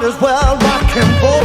might as well rock and roll.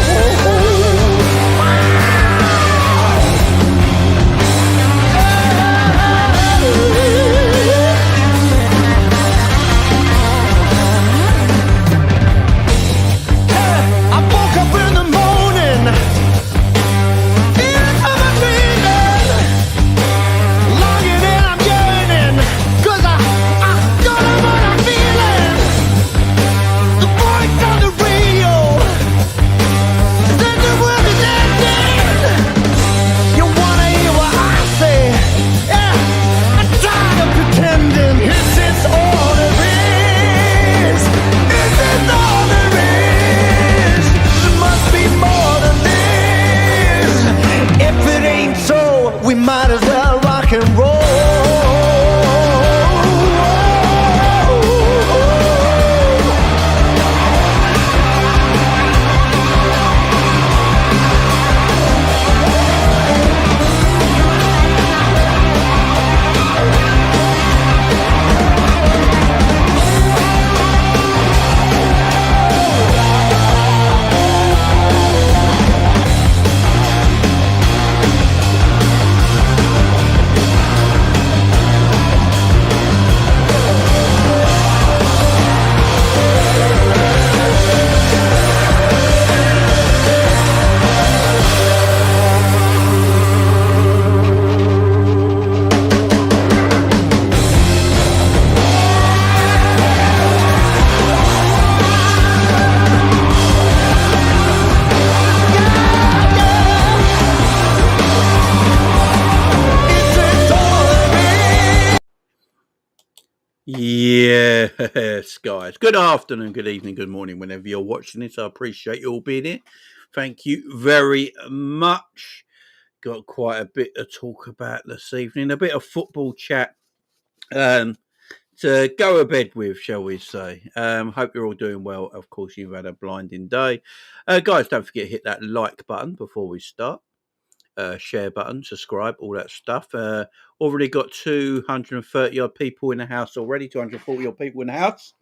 We might as well rock and roll. Yes, guys. Good afternoon, good evening, good morning, whenever you're watching this. I appreciate you all being here. Thank you very much. Got quite a bit to talk about this evening, a bit of football chat to go to bed with, shall we say. Hope you're all doing well. Of course, you've had a blinding day. Guys, don't forget to hit that like button before we start. Share button, subscribe, all that stuff. Already got 230 odd people in the house already, 240 odd people in the house.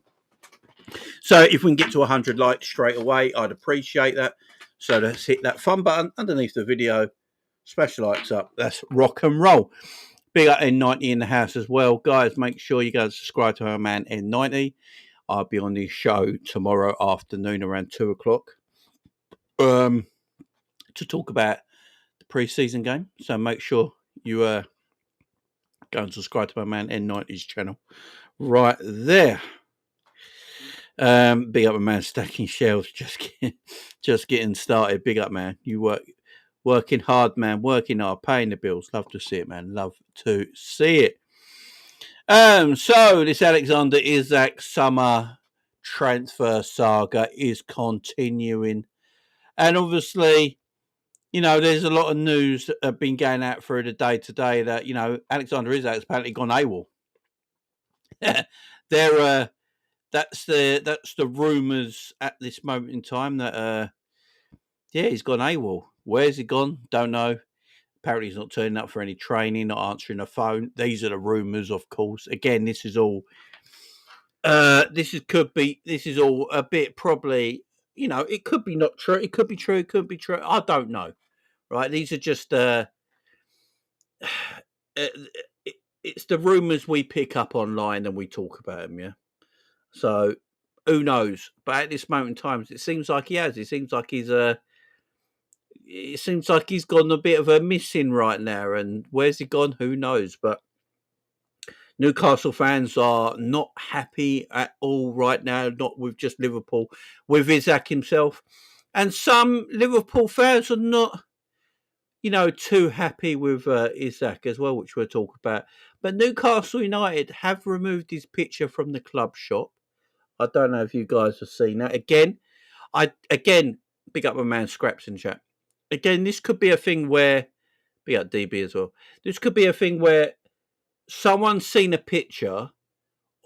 So if we can get to 100 likes straight away, I'd appreciate that. So let's hit that fun button underneath the video. Smash the likes up. That's rock and roll. Big up N90 in the house as well. Guys, make sure you guys subscribe to our man N90. I'll be on the show tomorrow afternoon around 2 o'clock to talk about Preseason game, so make sure you go and subscribe to my man N90's channel right there. Big up, my man, stacking shelves, just getting started. Big up, man. You working hard, man, working hard, paying the bills. Love to see it, man. Love to see it. So this Alexander Isak summer transfer saga is continuing, and obviously, you know, there's a lot of news that have been going out through the day today that, you know, Alexander Isak's apparently gone AWOL. That's the rumours at this moment in time that, he's gone AWOL. Where's he gone? Don't know. Apparently he's not turning up for any training, not answering the phone. These are the rumours, of course. Again, this is all, this is all a bit probably, you know, it could be not true. It could be true. It could be true. I don't know. Right, these are just it's the rumours we pick up online and we talk about them, yeah. So who knows? But at this moment in time, it seems like he has. It seems like he's gone a bit of a missing right now. And where's he gone? Who knows? But Newcastle fans are not happy at all right now. Not with just Liverpool, with Isak himself, and some Liverpool fans are not, you know, too happy with Isak as well, which we'll talk about. But Newcastle United have removed his picture from the club shop. I don't know if you guys have seen that. Again, big up my man Scraps in chat. Again, this could be a thing where, big up DB as well. This could be a thing where someone's seen a picture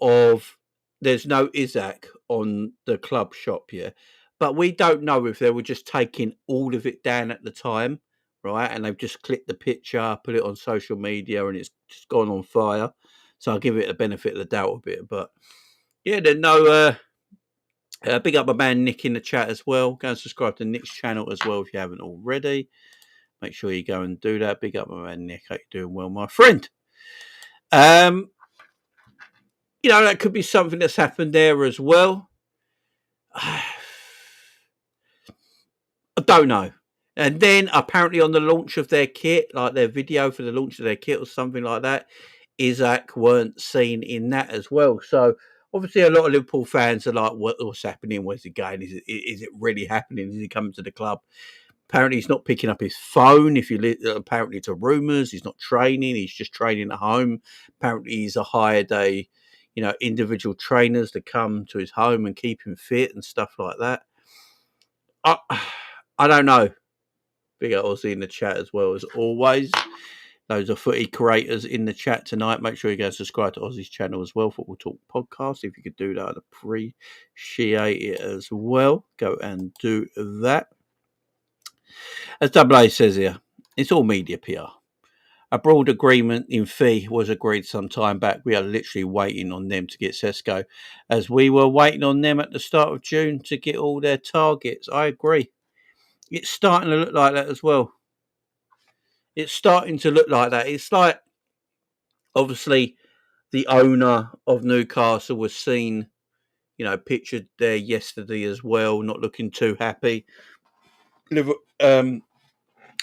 of, there's no Isak on the club shop, yeah. But we don't know if they were just taking all of it down at the time, right? And they've just clicked the picture, put it on social media, and it's just gone on fire. So I'll give it the benefit of the doubt a bit. But yeah, there's Big up my man Nick in the chat as well. Go and subscribe to Nick's channel as well if you haven't already. Make sure you go and do that. Big up my man Nick. Hope you're doing well, my friend. That could be something that's happened there as well. I don't know. And then apparently on the launch of their kit, like their video for the launch of their kit or something like that, Isak weren't seen in that as well. So obviously a lot of Liverpool fans are like, what's happening? Where's he going? Is it really happening? Is he coming to the club? Apparently he's not picking up his phone. Apparently it's rumours. He's not training. He's just training at home. Apparently he's hired individual trainers to come to his home and keep him fit and stuff like that. I don't know. Big up Aussie in the chat as well as always. Those are footy creators in the chat tonight. Make sure you go subscribe to Aussie's channel as well, Football Talk Podcast. If you could do that, I'd appreciate it as well. Go and do that. As AA says here, it's all media PR. A broad agreement in fee was agreed some time back. We are literally waiting on them to get Sesko, as we were waiting on them at the start of June to get all their targets. I agree. It's starting to look like that as well. It's starting to look like that. It's like, obviously, the owner of Newcastle was seen, pictured there yesterday as well, not looking too happy.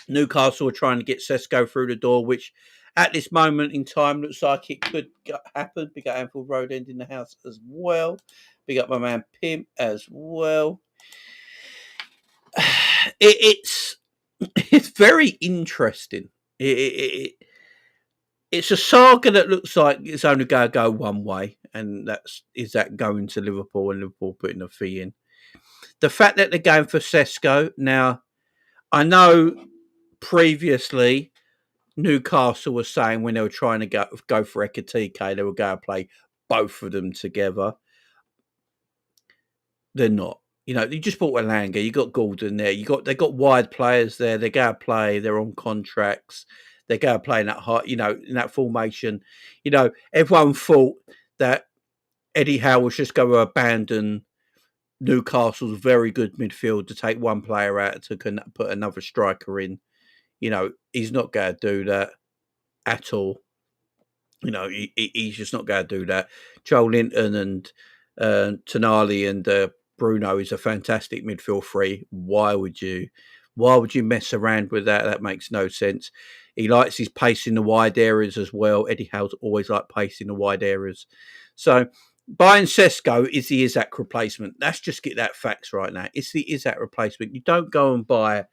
Newcastle are trying to get Sesko through the door, which at this moment in time looks like it could happen. Big up Anfield Road End in the house as well. Big up my man Pimp as well. It's very interesting. It's a saga that looks like it's only going to go one way, and is that going to Liverpool and Liverpool putting a fee in. The fact that they're going for Sesko now, I know previously Newcastle was saying when they were trying to go for Ekitike, they were going to play both of them together. They're not. You just bought Elanga. You got Gordon there. They got wide players there. They're going to play. They're on contracts. They're going to play in that high, in that formation. Everyone thought that Eddie Howe was just going to abandon Newcastle's very good midfield to take one player out to put another striker in. He's not going to do that at all. He's just not going to do that. Joel Linton and Tonali and Bruno is a fantastic midfield three. Why would you mess around with that? That makes no sense. He likes his pace in the wide areas as well. Eddie Howe's always liked pace in the wide areas. So buying Sesko is the Isak replacement. Let's just get that facts right now. It's the Isak replacement. You don't go and buy...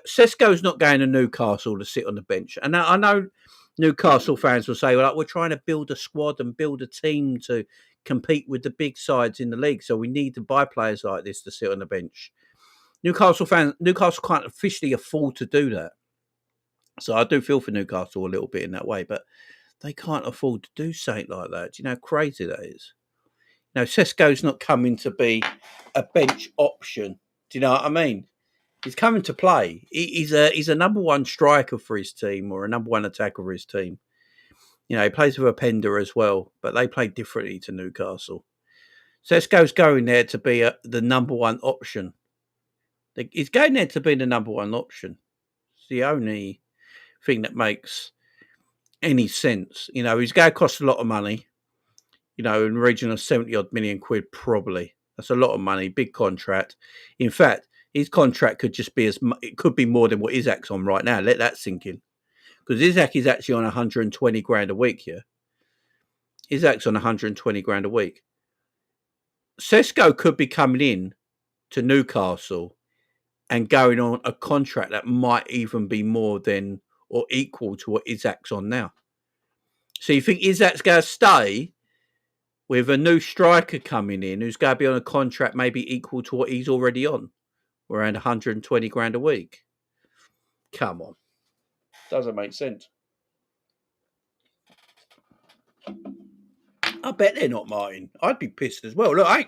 Sesko's not going to Newcastle to sit on the bench. And I know Newcastle fans will say, well, we're trying to build a squad and build a team to compete with the big sides in the league. So we need to buy players like this to sit on the bench. Newcastle can't officially afford to do that. So I do feel for Newcastle a little bit in that way, but they can't afford to do something like that. Do you know how crazy that is? Sesko's not coming to be a bench option. Do you know what I mean? He's coming to play. He's a number one striker for his team or a number one attacker for his team. He plays with a Pender as well, but they play differently to Newcastle. Sesko's going there to be the number one option. He's going there to be the number one option. It's the only thing that makes any sense. He's going to cost a lot of money. In the region of 70-odd million quid, probably. That's a lot of money, big contract. In fact, his contract could just be it could be more than what Isak's on right now. Let that sink in. Because Isak is actually on 120 grand a week here. Isak's on 120 grand a week. Sesko could be coming in to Newcastle and going on a contract that might even be more than or equal to what Isak's on now. So you think Isak's going to stay with a new striker coming in who's going to be on a contract maybe equal to what he's already on, around 120 grand a week? Come on. Doesn't make sense. I bet they're not, Martin. I'd be pissed as well. Look, I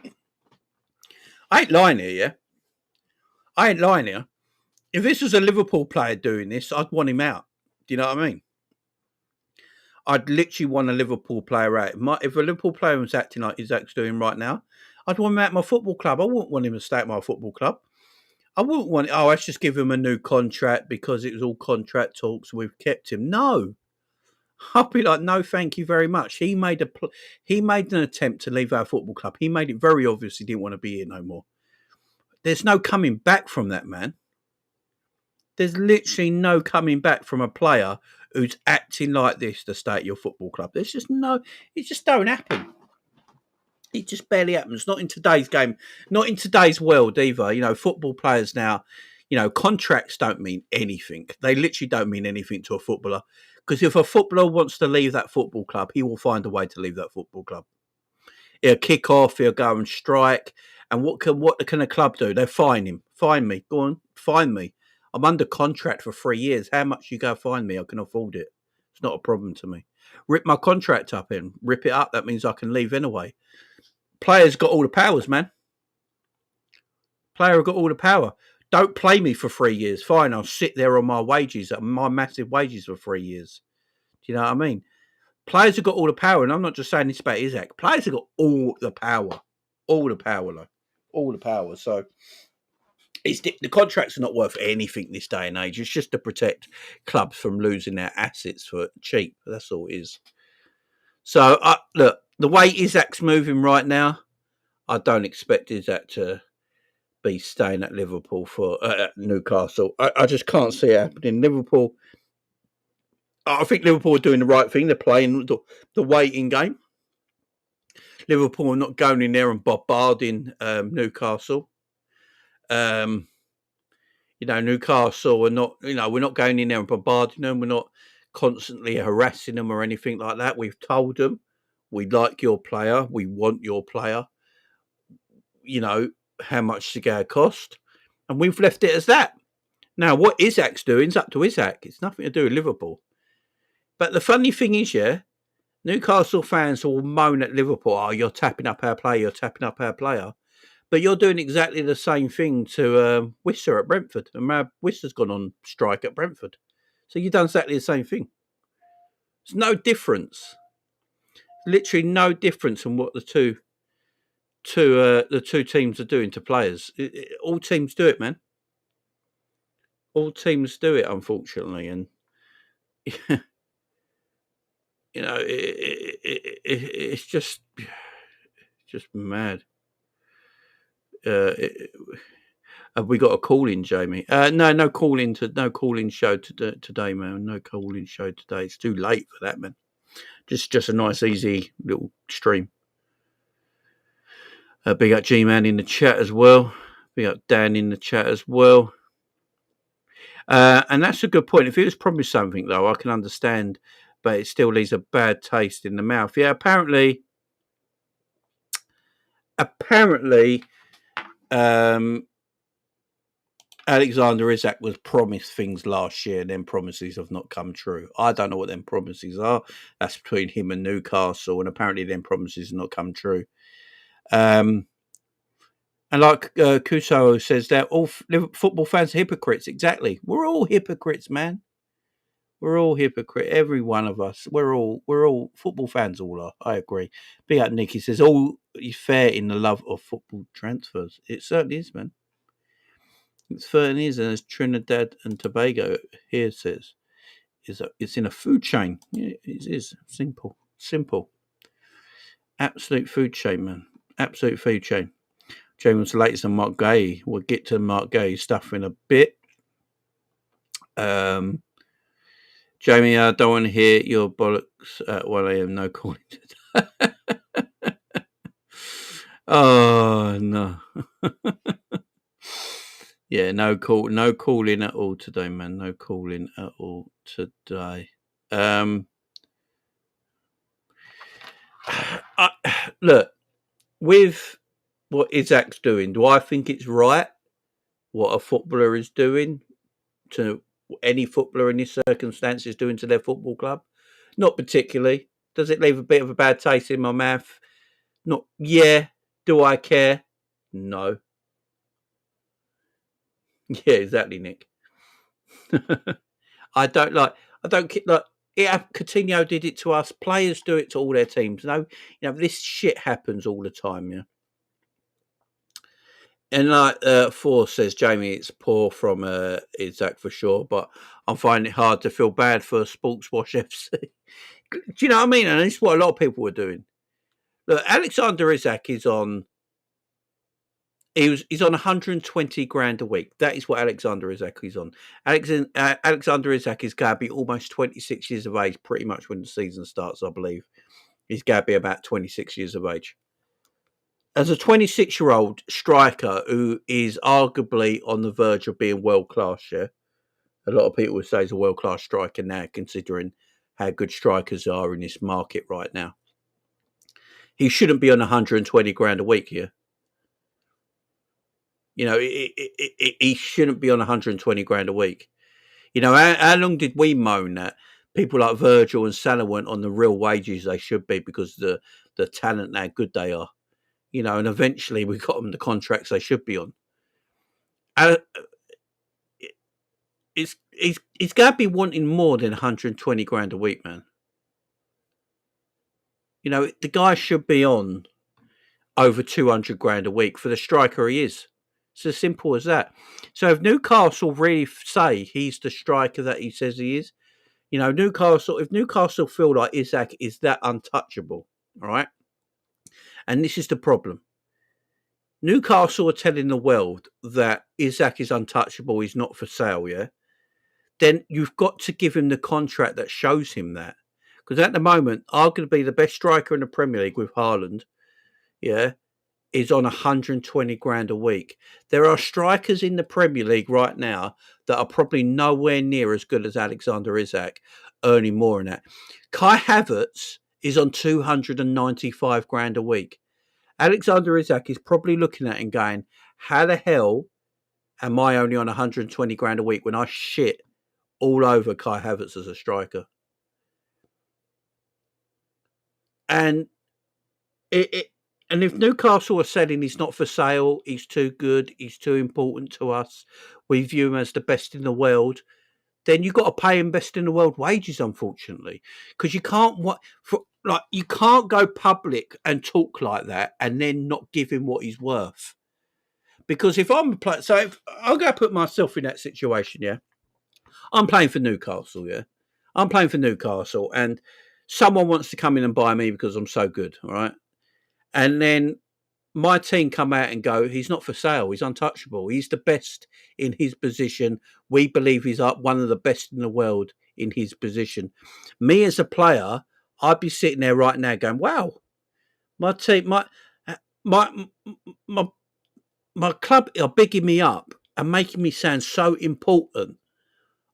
ain't lying here, yeah? I ain't lying here. If this was a Liverpool player doing this, I'd want him out. Do you know what I mean? I'd literally want a Liverpool player out. If a Liverpool player was acting like Isak's doing right now, I'd want him at my football club. I wouldn't want him to stay at my football club. I wouldn't want, let's just give him a new contract because it was all contract talks. We've kept him. No. I'd be like, no, thank you very much. He made an attempt to leave our football club. He made it very obvious he didn't want to be here no more. There's no coming back from that, man. There's literally no coming back from a player who's acting like this to stay at your football club. There's just no, it just don't happen. It just barely happens. Not in today's game, not in today's world either. You know, football players now, you know, contracts don't mean anything. They literally don't mean anything to a footballer. Because if a footballer wants to leave that football club, he will find a way to leave that football club. He'll kick off, he'll go and strike. And what can a club do? They fine him. Fine me. Go on, fine me. I'm under contract for 3 years. How much you go find me? I can afford it. It's not a problem to me. Rip my contract up in. Rip it up. That means I can leave anyway. Players got all the powers, man. Player got all the power. Don't play me for 3 years. Fine, I'll sit there on my wages, my massive wages for 3 years. Do you know what I mean? Players have got all the power, and I'm not just saying this about Isak. Players have got all the power. All the power, though. All the power. So the contracts are not worth anything this day and age. It's just to protect clubs from losing their assets for cheap. That's all it is. So, look, the way Isak's moving right now, I don't expect Isak to be staying at Liverpool for Newcastle. I just can't see it happening. Liverpool, I think Liverpool are doing the right thing. They're playing the waiting game. Liverpool are not going in there and bombarding Newcastle. Newcastle are not, we're not going in there and bombarding them. We're not constantly harassing them or anything like that. We've told them we like your player. We want your player. How much the guy cost. And we've left it as that. Now, what Isak's doing is up to Isak. It's nothing to do with Liverpool. But the funny thing is, Newcastle fans will moan at Liverpool, you're tapping up our player, But you're doing exactly the same thing to Worcester at Brentford. And Worcester's gone on strike at Brentford. So you've done exactly the same thing. There's no difference. Literally no difference in what the two teams are doing to players. All teams do it, man. All teams do it, unfortunately. And, it's just mad. Have we got a call-in, Jamie? No call-in show today, man. No call-in show today. It's too late for that, man. Just a nice, easy little stream. Big up G-Man in the chat as well. Big up Dan in the chat as well. And that's a good point. If he was promised something, though, I can understand, but it still leaves a bad taste in the mouth. Yeah, apparently, Alexander Isak was promised things last year, and then promises have not come true. I don't know what them promises are. That's between him and Newcastle, and apparently them promises have not come true. And like Kuso says, they're all football fans are hypocrites. Exactly. We're all hypocrites, man. We're all hypocrites. Every one of us. We're all football fans. All are. I agree. Big up Nicky says all is fair in the love of football transfers. It certainly is, man. It certainly is. And as Trinidad and Tobago here says, it's in a food chain. Yeah, it is simple. Absolute food chain, man. Absolute food chain. James latest on Mark Gay. We'll get to Mark Gay stuff in a bit. Jamie, I don't want to hear your bollocks at 1 a.m. No calling today. Oh, no. Yeah, no calling at all today, man. No calling at all today. Look, with what Isak's doing, do I think it's right what a footballer is doing to any footballer in this circumstance is doing to their football club? Not particularly. Does it leave a bit of a bad taste in my mouth? Not. Yeah. Do I care? No. Yeah, exactly, Nick. I don't like Coutinho did it to us. Players do it to all their teams. This shit happens all the time, yeah. And like Force says, Jamie, it's poor from Isak for sure, but I'm finding it hard to feel bad for Sports Wash FC. Do you know what I mean? And this is what a lot of people were doing. Look, Alexander Isak is on. He's on 120 grand a week. That is what Alexander Isak is on. Alexander Isak is going to be almost 26 years of age, pretty much when the season starts, I believe. He's going to be about 26 years of age. As a 26-year-old striker who is arguably on the verge of being world-class, yeah? A lot of people would say he's a world-class striker now, considering how good strikers are in this market right now. He shouldn't be on 120 grand a week here. You know, he shouldn't be on 120 grand a week. You know, how long did we moan that people like Virgil and Salah weren't on the real wages they should be because of the talent and how good they are? You know, and eventually we got them the contracts they should be on. He's got to be wanting more than 120 grand a week, man. You know, the guy should be on over 200 grand a week for the striker he is. It's as simple as that. So if Newcastle really say he's the striker that he says he is, you know, if Newcastle feel like Isak is that untouchable, all right? And this is the problem. Newcastle are telling the world that Isak is untouchable, he's not for sale, yeah? Then you've got to give him the contract that shows him that. Because at the moment, arguably the best striker in the Premier League with Haaland, yeah, is on 120 grand a week. There are strikers in the Premier League right now that are probably nowhere near as good as Alexander Isak, earning more than that. Kai Havertz is on 295 grand a week. Alexander Isak is probably looking at it and going, how the hell am I only on 120 grand a week when I shit all over Kai Havertz as a striker? And and if Newcastle are saying he's not for sale, he's too good, he's too important to us, we view him as the best in the world, then you've got to pay him best in the world wages, unfortunately, because you can't you can't go public and talk like that and then not give him what he's worth. Because if I'm a player, so if I'll go put myself in that situation, yeah, I'm playing for Newcastle, yeah, I'm playing for Newcastle, and someone wants to come in and buy me because I'm so good, all right, and then my team come out and go, he's not for sale, he's untouchable, he's the best in his position, we believe he's one of the best in the world in his position. Me as a player, I'd be sitting there right now going, wow, my team, my club are bigging me up and making me sound so important.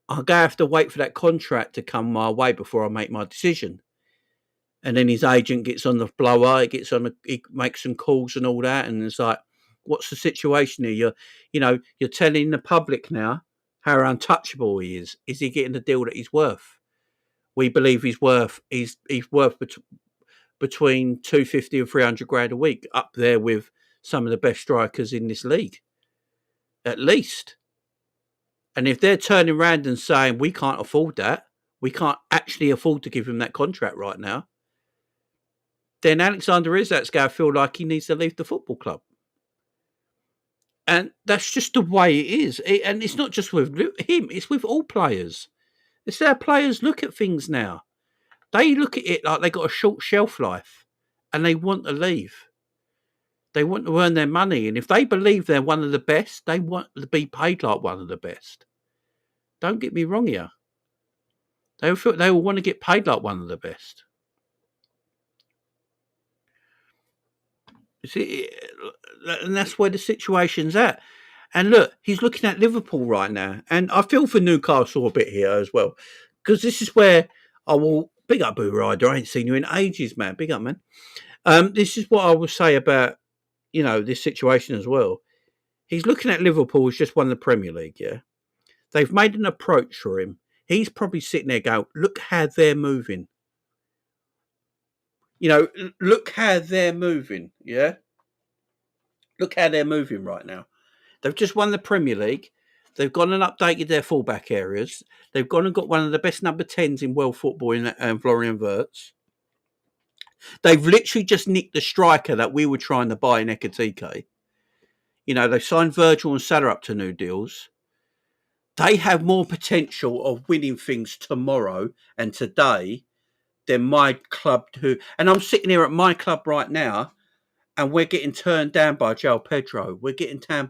I'm going to have to wait for that contract to come my way before I make my decision. And then his agent gets on the blower, he makes some calls and all that, and it's like, what's the situation here? You're telling the public now how untouchable he is. Is he getting the deal that he's worth? We believe he's worth between 250 and 300 grand a week, up there with some of the best strikers in this league, at least. And if they're turning around and saying we can't afford that, we can't actually afford to give him that contract right now, then Alexander Isak's going to feel like he needs to leave the football club. And that's just the way it is. And it's not just with him, it's with all players. It's how players look at things now. They look at it like they got a short shelf life and they want to leave. They want to earn their money. And if they believe they're one of the best, they want to be paid like one of the best. Don't get me wrong here. They will want to get paid like one of the best. See, and that's where the situation's at. And look, he's looking at Liverpool right now. And I feel for Newcastle a bit here as well. Because this is where I will... Big up, Boo Rider. I ain't seen you in ages, man. Big up, man. This is what I will say about, this situation as well. He's looking at Liverpool as just won the Premier League, yeah? They've made an approach for him. He's probably sitting there going, look how they're moving. Look how they're moving, yeah? Look how they're moving right now. They've just won the Premier League. They've gone and updated their fullback areas. They've gone and got one of the best number 10s in world football in Florian Wirtz. They've literally just nicked the striker that we were trying to buy in Ekatike. They've signed Virgil and Salah up to new deals. They have more potential of winning things tomorrow and today than my club do. And I'm sitting here at my club right now, and we're getting turned down by João Pedro. We're getting turned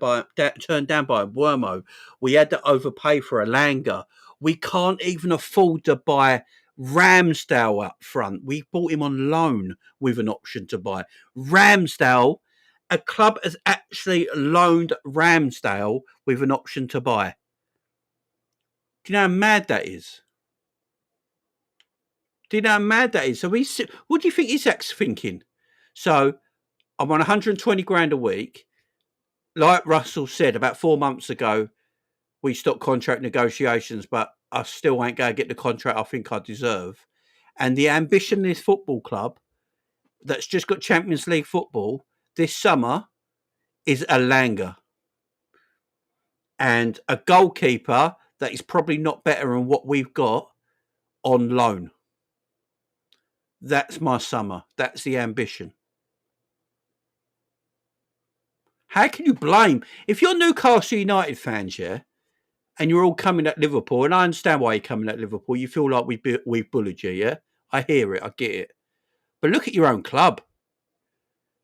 down by Wormo. We had to overpay for Alanga. We can't even afford to buy Ramsdale up front. We bought him on loan with an option to buy. Ramsdale, a club has actually loaned Ramsdale with an option to buy. Do you know how mad that is? Do you know how mad that is? So what do you think Isak's thinking? So I'm on 120 grand a week. Like Russell said about 4 months ago, we stopped contract negotiations, but I still ain't going to get the contract I think I deserve. And the ambition of this football club that's just got Champions League football this summer is Alanga. And a goalkeeper that is probably not better than what we've got on loan. That's my summer. That's the ambition. How can you blame? If you're Newcastle United fans, yeah, and you're all coming at Liverpool, and I understand why you're coming at Liverpool, you feel like we've bullied you, yeah? I hear it, I get it. But look at your own club.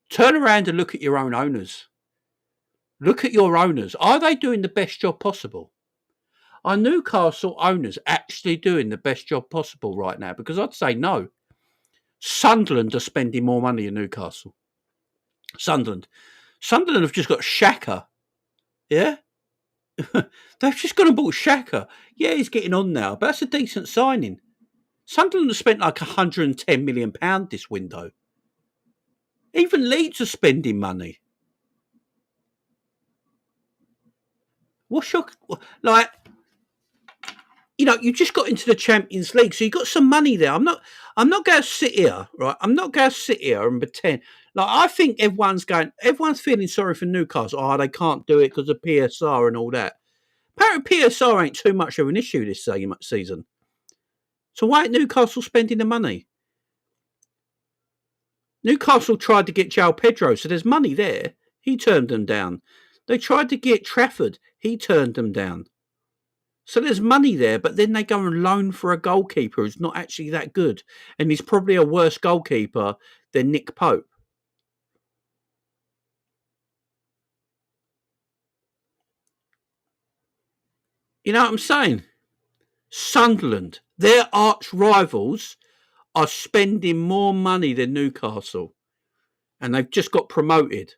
Turn around and look at your own owners. Look at your owners. Are they doing the best job possible? Are Newcastle owners actually doing the best job possible right now? Because I'd say no. Sunderland are spending more money in Newcastle. Sunderland have just got Xhaka. Yeah? They've just gone and bought Xhaka. Yeah, he's getting on now, but that's a decent signing. Sunderland have spent like £110 million this window. Even Leeds are spending money. What's your... Like... you just got into the Champions League, so you got some money there. I'm not going to sit here, right? I'm not going to sit here and pretend. Like, I think everyone's feeling sorry for Newcastle. Oh, they can't do it because of PSR and all that. Apparently, PSR ain't too much of an issue this season. So why ain't Newcastle spending the money? Newcastle tried to get João Pedro, so there's money there. He turned them down. They tried to get Trafford. He turned them down. So there's money there, but then they go and loan for a goalkeeper who's not actually that good. And he's probably a worse goalkeeper than Nick Pope. You know what I'm saying? Sunderland, their arch rivals, are spending more money than Newcastle. And they've just got promoted.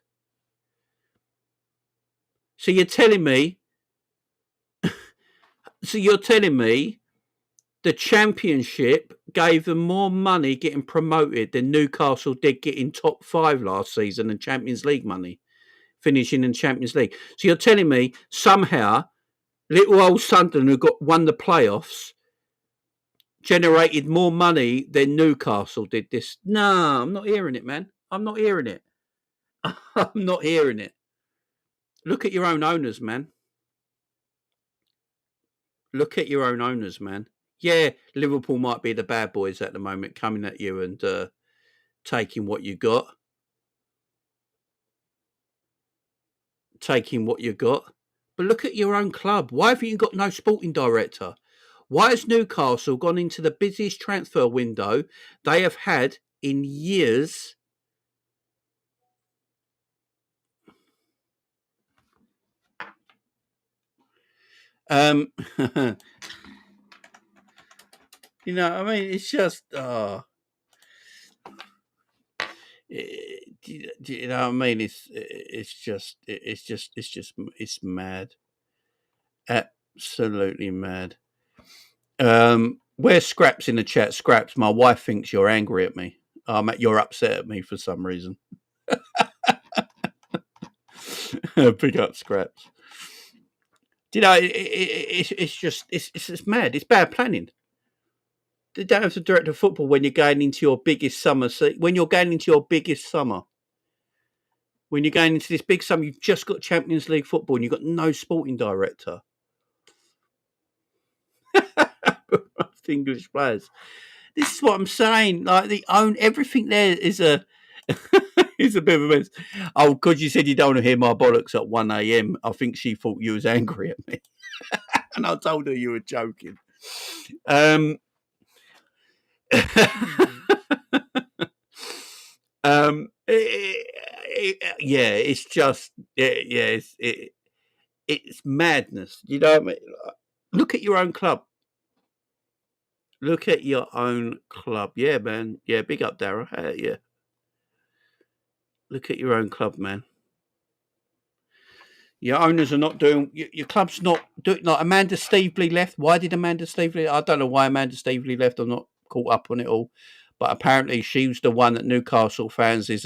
So you're telling me the Championship gave them more money getting promoted than Newcastle did getting top 5 last season and Champions League money, finishing in Champions League. So you're telling me somehow little old Sunderland who won the playoffs generated more money than Newcastle did this? No, I'm not hearing it, man. I'm not hearing it. I'm not hearing it. Look at your own owners, man. Look at your own owners, man. Yeah, Liverpool might be the bad boys at the moment, coming at you and taking what you got. But look at your own club. Why haven't you got no sporting director? Why has Newcastle gone into the busiest transfer window they have had in years? It's just, you know what I mean? It's mad, absolutely mad. Where's Scraps in the chat? Scraps, my wife thinks you're angry at me. You're upset at me for some reason. Pick up Scraps. It's mad. It's bad planning. They don't have to direct the football when you're going into your biggest summer. When you're going into your biggest summer. When you're going into this big summer, you've just got Champions League football and you've got no sporting director. English players. This is what I'm saying. Like everything there is a It's a bit of a mess. Oh, because you said you don't want to hear my bollocks at 1 a.m. I think she thought you was angry at me. And I told her you were joking. Yeah, it's just, it's madness. You know what I mean? Look at your own club. Look at your own club. Yeah, man. Yeah, big up, Darragh. Yeah. Look at your own club, man. Your owners are not doing. Your club's not doing. Like Amanda Stevely left. Why did Amanda Stevely? I don't know why Amanda Stevely left. I'm not caught up on it all, but apparently she was the one that Newcastle fans is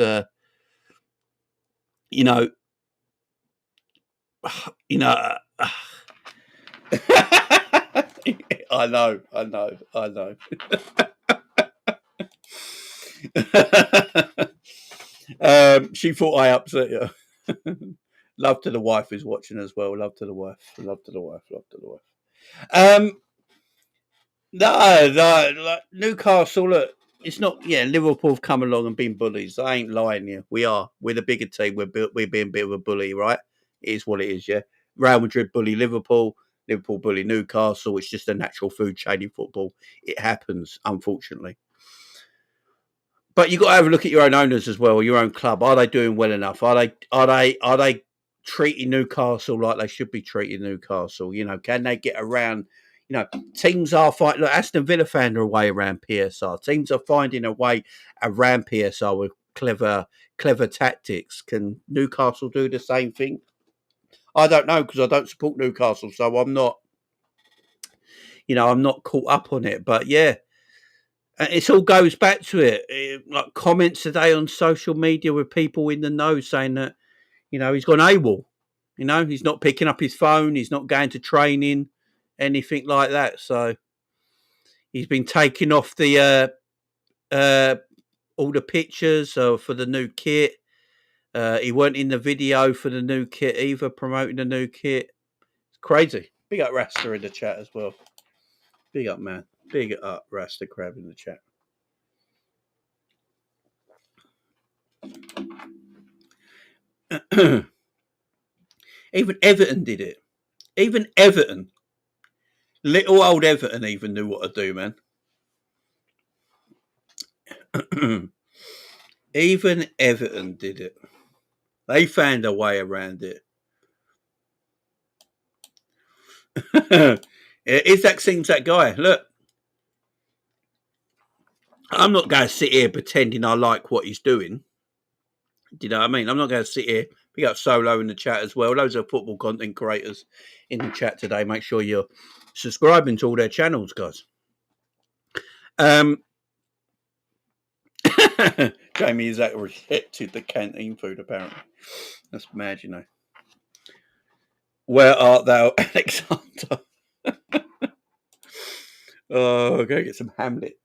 you know, you know. I know. She thought I upset you. Love to the wife who's watching as well. Love to the wife. No, like Newcastle. Look, it's not. Yeah, Liverpool have come along and been bullies. I ain't lying here. We are. We're the bigger team. We're being a bit of a bully, right? It is what it is. Yeah. Real Madrid bully Liverpool. Liverpool bully Newcastle. It's just a natural food chain in football. It happens, unfortunately. But you got to have a look at your own owners as well, your own club. Are they doing well enough? Are they treating Newcastle like they should be treating Newcastle? You know, can they get around? You know, teams are fighting. Look, Aston Villa found their way around PSR. Teams are finding a way around PSR with clever tactics. Can Newcastle do the same thing? I don't know because I don't support Newcastle, so I'm not. I'm not caught up on it. But yeah, it all goes back to it. Like comments today on social media with people in the know saying that, he's gone AWOL. He's not picking up his phone. He's not going to training, anything like that. So he's been taking off the all the pictures for the new kit. He weren't in the video for the new kit either, promoting the new kit. It's crazy. Big up Rasta in the chat as well. Big up, man. Big up Rasta Crab in the chat. Even Everton did it. Even Everton. Little old Everton even knew what to do, man. Even Everton did it. They found a way around it. Isak seems that guy. Look, I'm not going to sit here pretending I like what he's doing. Do you know what I mean? I'm not going to sit here. We got Solo in the chat as well. Loads of football content creators in the chat today. Make sure you're subscribing to all their channels, guys. Jamie Isak rejected the canteen food, apparently. That's mad, Where art thou, Alexander? Oh, go get some Hamlet.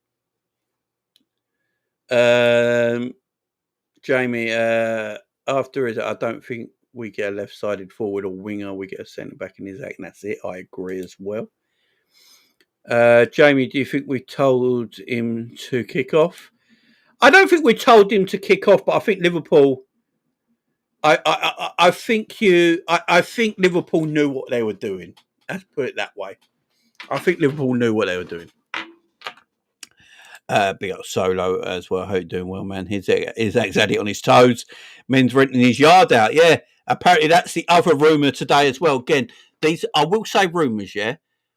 Jamie, after it, I don't think we get a left-sided forward or winger. We get a centre-back in Isak, and that's it. I agree as well. Jamie, do you think we told him to kick off? I don't think we told him to kick off, but I think Liverpool. I think Liverpool knew what they were doing. Let's put it that way. I think Liverpool knew what they were doing. Big up Solo as well. I hope you're doing well, man. He's had it on his toes. Men's renting his yard out. Yeah, apparently that's the other rumour today as well. Again, these I will say rumours, yeah.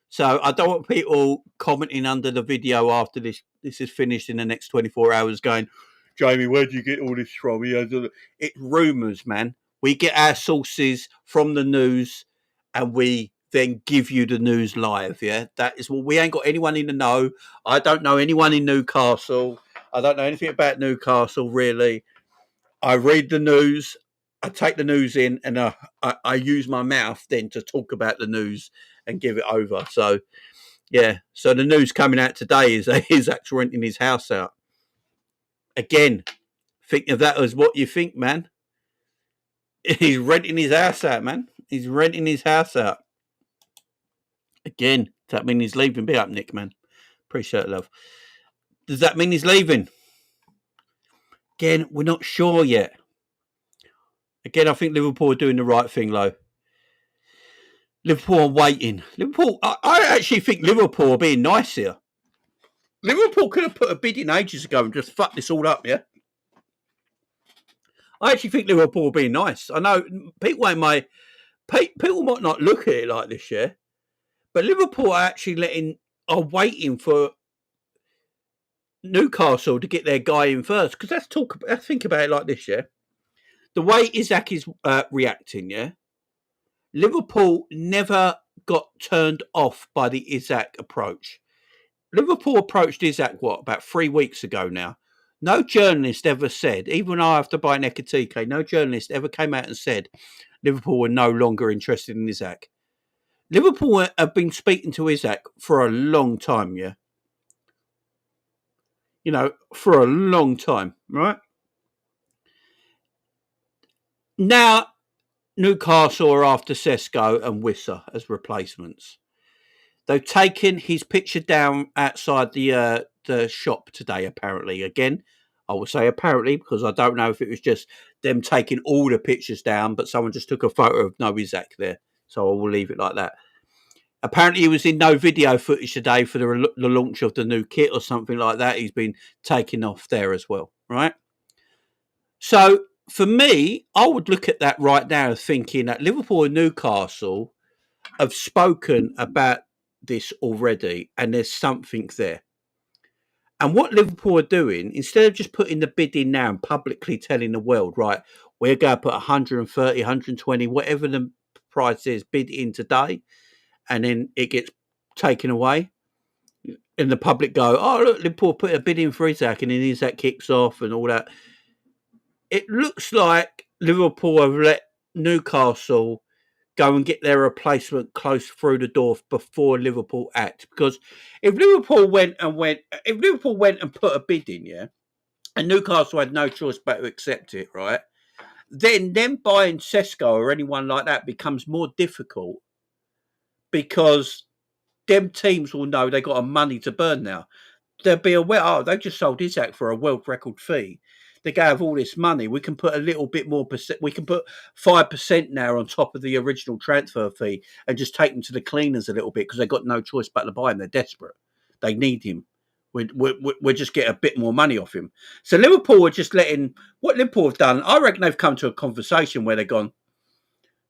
So I don't want people commenting under the video after this is finished in the next 24 hours going, Jamie, where did you get all this from? It's rumours, man. We get our sources from the news and we then give you the news live, yeah? That is what we ain't got anyone in the know. I don't know anyone in Newcastle. I don't know anything about Newcastle, really. I read the news, I take the news in, and I use my mouth then to talk about the news and give it over. So, yeah. So the news coming out today is that he's actually renting his house out. Again, think of that as what you think, man. He's renting his house out, man. He's renting his house out. Again, does that mean he's leaving? Be up, Nick, man. Appreciate it, love. Does that mean he's leaving? Again, we're not sure yet. Again, I think Liverpool are doing the right thing, though. Liverpool are waiting. Liverpool, I actually think Liverpool are being nice here. Liverpool could have put a bid in ages ago and just fucked this all up, yeah? I actually think Liverpool are being nice. I know people might not look at it like this, yeah? But Liverpool are actually waiting for Newcastle to get their guy in first. Because let's think about it like this, yeah? The way Isak is reacting, yeah? Liverpool never got turned off by the Isak approach. Liverpool approached Isak, about 3 weeks ago now. No journalist ever said, even when I have to buy Nekatike, no journalist ever came out and said Liverpool were no longer interested in Isak. Liverpool have been speaking to Isak for a long time, yeah? For a long time, right? Now, Newcastle are after Sesko and Wissa as replacements. They've taken his picture down outside the shop today, apparently. Again, I will say apparently because I don't know if it was just them taking all the pictures down, but someone just took a photo of no Isak there. So I will leave it like that. Apparently, he was in no video footage today for the launch of the new kit or something like that. He's been taken off there as well, right? So for me, I would look at that right now thinking that Liverpool and Newcastle have spoken about this already and there's something there. And what Liverpool are doing, instead of just putting the bid in now and publicly telling the world, right, we're going to put 130, 120, whatever the price is, bid in today, and then it gets taken away. And the public go, oh, look, Liverpool put a bid in for Isak, and then Isak kicks off and all that. It looks like Liverpool have let Newcastle go and get their replacement close through the door before Liverpool act. Because if Liverpool went and put a bid in, yeah, and Newcastle had no choice but to accept it, right? Then them buying Sesko or anyone like that becomes more difficult because them teams will know they got a money to burn now. They'll be aware, they just sold Isak for a world record fee. They go have all this money. We can put a little bit more percent. We can put 5% now on top of the original transfer fee and just take them to the cleaners a little bit because they've got no choice but to buy him. They're desperate. They need him. We'll just get a bit more money off him. So Liverpool are just letting what Liverpool have done. I reckon they've come to a conversation where they've gone,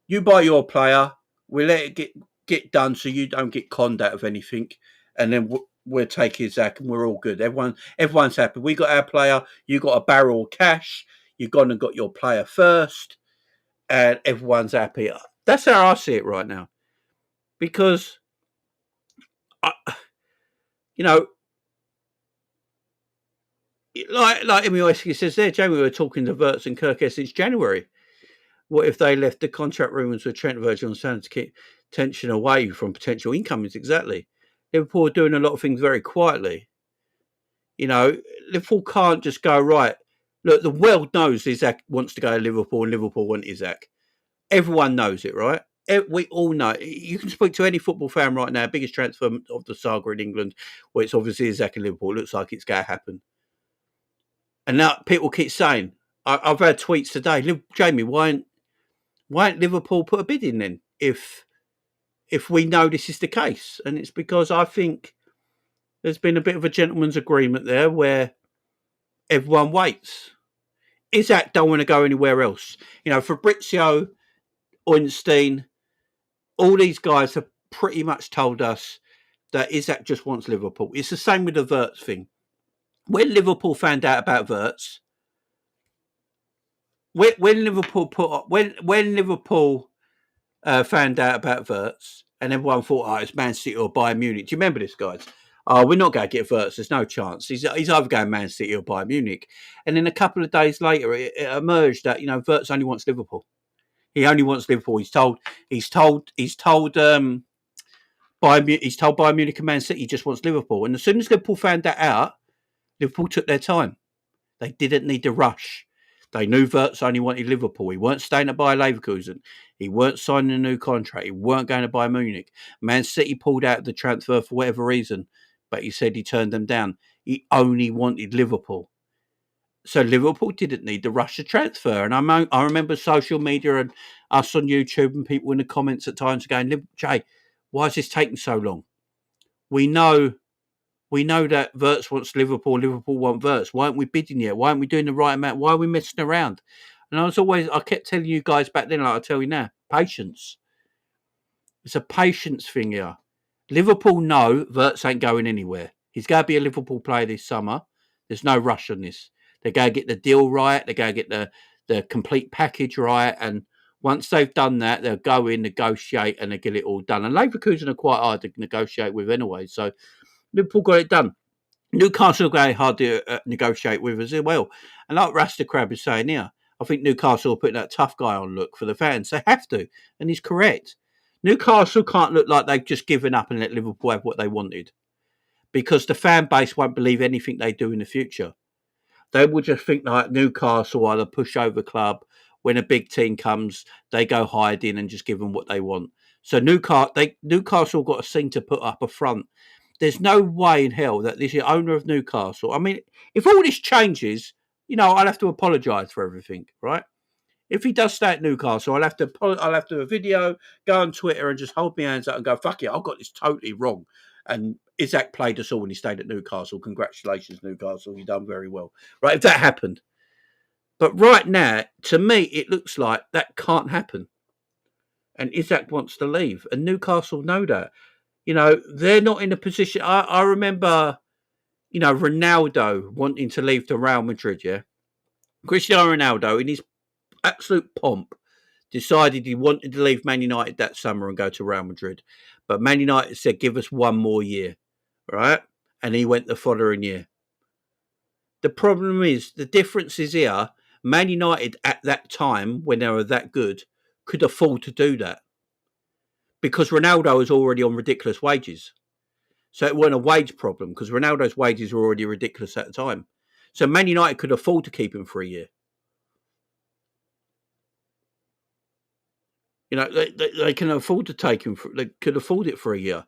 you buy your player, we let it get done so you don't get conned out of anything, and then we'll take Isak and we're all good. Everyone's happy. We got our player, you got a barrel of cash, you've gone and got your player first, and everyone's happy. That's how I see it right now. Because like Emil says there, Jamie, we were talking to Verts and Kirk since January. What if they left the contract rumours with Trent, Virgil and Sand to keep tension away from potential incomings? Exactly. Liverpool are doing a lot of things very quietly. Liverpool can't just go, right, look, the world knows Isak wants to go to Liverpool and Liverpool want Isak. Everyone knows it, right? We all know. You can speak to any football fan right now, biggest transfer of the saga in England, where it's obviously Isak and Liverpool. It looks like it's going to happen. And now people keep saying, I've had tweets today, Jamie, why ain't Liverpool put a bid in then if we know this is the case? And it's because I think there's been a bit of a gentleman's agreement there where everyone waits. Isak don't want to go anywhere else. Fabrizio, Ornstein, all these guys have pretty much told us that Isak just wants Liverpool. It's the same with the Verts thing. When Liverpool found out about Verts, when Liverpool found out about Verts, and everyone thought, it's Man City or Bayern Munich. Do you remember this, guys? We're not going to get Verts. There's no chance. He's either going Man City or Bayern Munich. And then a couple of days later, it emerged that Verts only wants Liverpool. He only wants Liverpool. He's told Bayern Munich and Man City he just wants Liverpool. And as soon as Liverpool found that out, Liverpool took their time. They didn't need to rush. They knew Verts only wanted Liverpool. He weren't staying at Bayer Leverkusen. He weren't signing a new contract. He weren't going to Bayern Munich. Man City pulled out the transfer for whatever reason, but he said he turned them down. He only wanted Liverpool. So Liverpool didn't need the rush of transfer. And I remember social media and us on YouTube and people in the comments at times going, Jay, why is this taking so long? We know that Wirtz wants Liverpool. Liverpool want Wirtz. Why aren't we bidding yet? Why aren't we doing the right amount? Why are we messing around? And I kept telling you guys back then, like I tell you now, patience. It's a patience thing here. Liverpool know Wirtz ain't going anywhere. He's going to be a Liverpool player this summer. There's no rush on this. They're going to get the deal right. They're going to get the complete package right. And once they've done that, they'll go in, negotiate, and they get it all done. And Leverkusen are quite hard to negotiate with anyway. So Liverpool got it done. Newcastle are very hard to negotiate with as well. And like Rasta Crab is saying here, I think Newcastle are putting that tough guy on look for the fans. They have to. And he's correct. Newcastle can't look like they've just given up and let Liverpool have what they wanted, because the fan base won't believe anything they do in the future. They will just think like Newcastle are the pushover club. When a big team comes, they go hiding and just give them what they want. So Newcastle got a scene to put up a front. There's no way in hell that this owner of Newcastle, I mean, if all this changes, I'll have to apologise for everything, right? If he does stay at Newcastle, I'll have to do a video, go on Twitter and just hold my hands up and go, fuck it, I've got this totally wrong. And Isak played us all when he stayed at Newcastle. Congratulations, Newcastle. You've done very well. Right, if that happened. But right now, to me, it looks like that can't happen. And Isak wants to leave. And Newcastle know that. They're not in a position. I remember, Ronaldo wanting to leave to Real Madrid, yeah? Cristiano Ronaldo, in his absolute pomp, decided he wanted to leave Man United that summer and go to Real Madrid. But Man United said, give us one more year, right? And he went the following year. The problem is, the difference is here, Man United at that time, when they were that good, could afford to do that. Because Ronaldo was already on ridiculous wages. So it wasn't a wage problem, because Ronaldo's wages were already ridiculous at the time. So Man United could afford to keep him for a year. They can afford to take him. They could afford it for a year.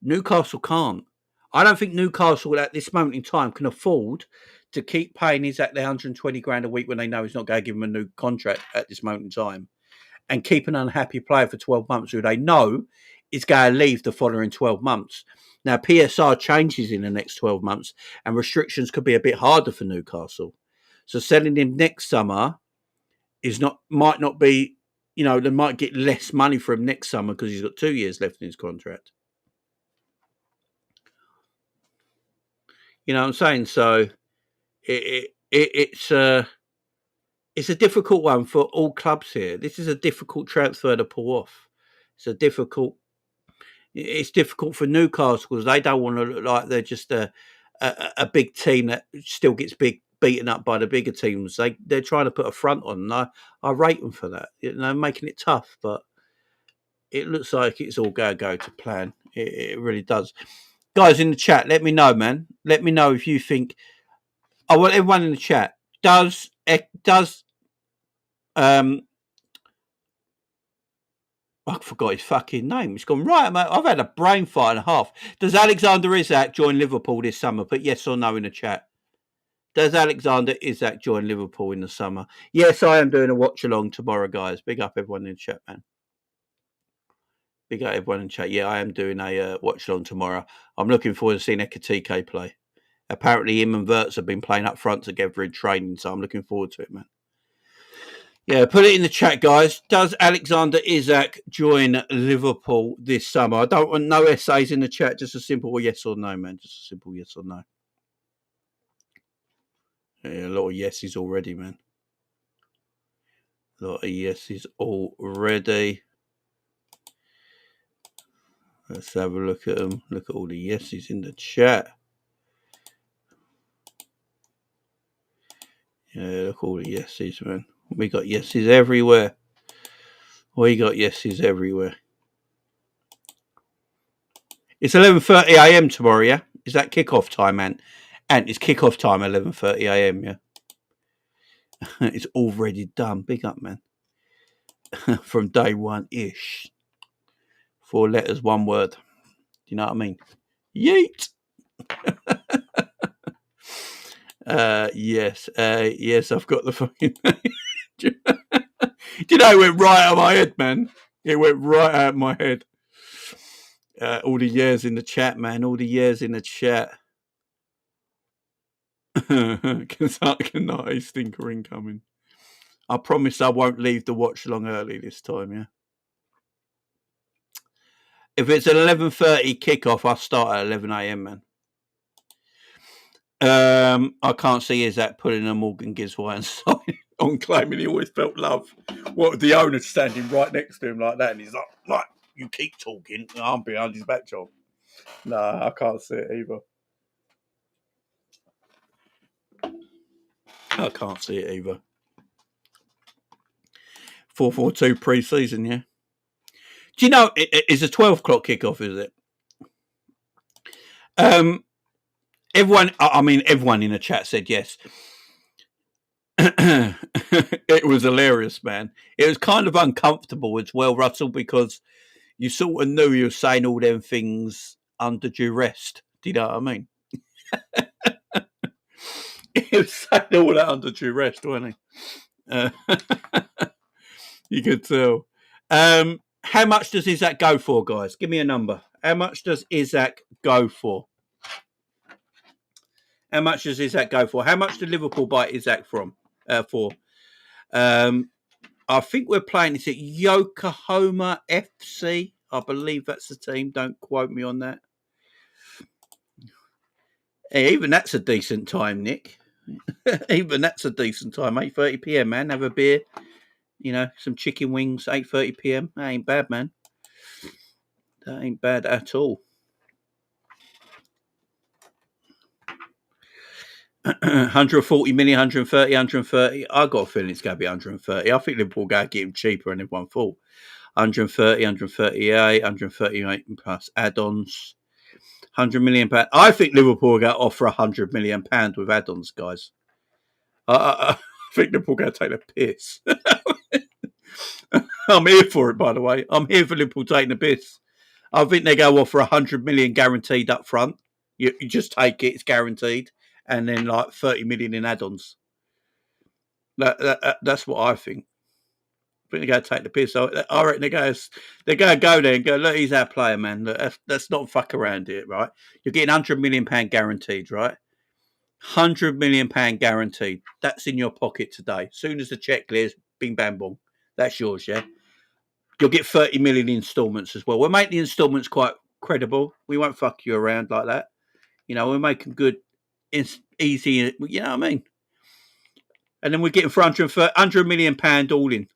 Newcastle can't. I don't think Newcastle at this moment in time can afford to keep paying Isak the 120 grand a week when they know he's not going to give him a new contract at this moment in time, and keep an unhappy player for 12 months who they know is going to leave the following 12 months. Now, PSR changes in the next 12 months and restrictions could be a bit harder for Newcastle. So selling him next summer might not be, they might get less money for him next summer because he's got 2 years left in his contract. You know what I'm saying? So it's a difficult one for all clubs here. This is a difficult transfer to pull off. It's difficult for Newcastle because they don't want to look like they're just a big team that still gets beaten up by the bigger teams. They're trying to put a front on. And I rate them for that. Making it tough, but it looks like it's all going to go to plan. It really does. Guys in the chat, let me know, man. Let me know if you think. I want everyone in the chat. Does I forgot his fucking name. It's gone right, mate. I've had a brain fart and a half. Does Alexander Isak join Liverpool this summer? Put yes or no in the chat. Does Alexander Isak join Liverpool in the summer? Yes, I am doing a watch along tomorrow, guys. Big up everyone in the chat, man. Big up everyone in the chat. Yeah, I am doing a watch along tomorrow. I'm looking forward to seeing Ekatike play. Apparently, him and Wirtz have been playing up front together in training, so I'm looking forward to it, man. Yeah, put it in the chat, guys. Does Alexander Isak join Liverpool this summer? I don't want no essays in the chat. Just a simple yes or no, man. Just a simple yes or no. Yeah, a lot of yeses already, man. A lot of yeses already. Let's have a look at them. Look at all the yeses in the chat. Yeah, look at all the yeses, man. We got yeses everywhere. It's 11:30 a.m. tomorrow, yeah? Is that kickoff time, man? And it's kickoff time 11:30 a.m., yeah? It's already done. Big up, man. From day one-ish. 4 letters, 1 word. Do you know what I mean? Yeet! Yes. Yes, I've got the fucking. Do you know, it went right out of my head, man. It went right out of my head. All the years in the chat, man. All the years in the chat. Kentucky stinker incoming. I promise I won't leave the watch long early this time, yeah? If it's an 11:30 kickoff, I'll start at 11 a.m, man. I can't see Isak pulling a Morgan Gibbs White and sign on claiming he always felt love. What, the owner standing right next to him like that, and he's like, you keep talking, I'm behind his back, John. Nah, I can't see it either. I can't see it either. 4-4-2 pre-season, yeah. Do you know it's a 12 o'clock kickoff? Is it? Everyone in the chat said yes. It was hilarious, man. It was kind of uncomfortable as well, Russell, because you sort of knew you were saying all them things under duress. Do you know what I mean? He was saying all that under duress, wasn't he? You could tell. How much does Isak go for, guys? Give me a number. How much does Isak go for? How much does Isak go for? How much did Liverpool buy Isak for? I think we're playing this at Yokohama FC. I believe that's the team. Don't quote me on that. Hey, even that's a decent time, Nick. Even that's a decent time. 8:30 p.m, man. Have a beer. You know, some chicken wings. 8:30 p.m. That ain't bad, man. That ain't bad at all. 140 million, 130, 130. I got a feeling it's going to be 130. I think Liverpool going to get him cheaper than everyone thought. 130, 138, 138 plus add-ons. 100 million pound. I think Liverpool are going to offer 100 million pound with add-ons, guys. I think Liverpool are going to take the piss. I'm here for it, by the way. I'm here for Liverpool taking the piss. I think they're going to offer 100 million guaranteed up front. You just take it; it's guaranteed, and then like 30 million in add-ons. That's what I think. I think they're going to take the piss. I reckon they're going to go there and go, look, he's our player, man. Look, let's not fuck around here, right? You're getting 100 million pound guaranteed, right? 100 million pound guaranteed. That's in your pocket today. As soon as the check clears, bing, bang, boom. That's yours, yeah? You'll get 30 million installments as well. We'll make the installments quite credible. We won't fuck you around like that. You know, we'll make them good, easy, you know what I mean? And then we're getting for 100 million pound all in.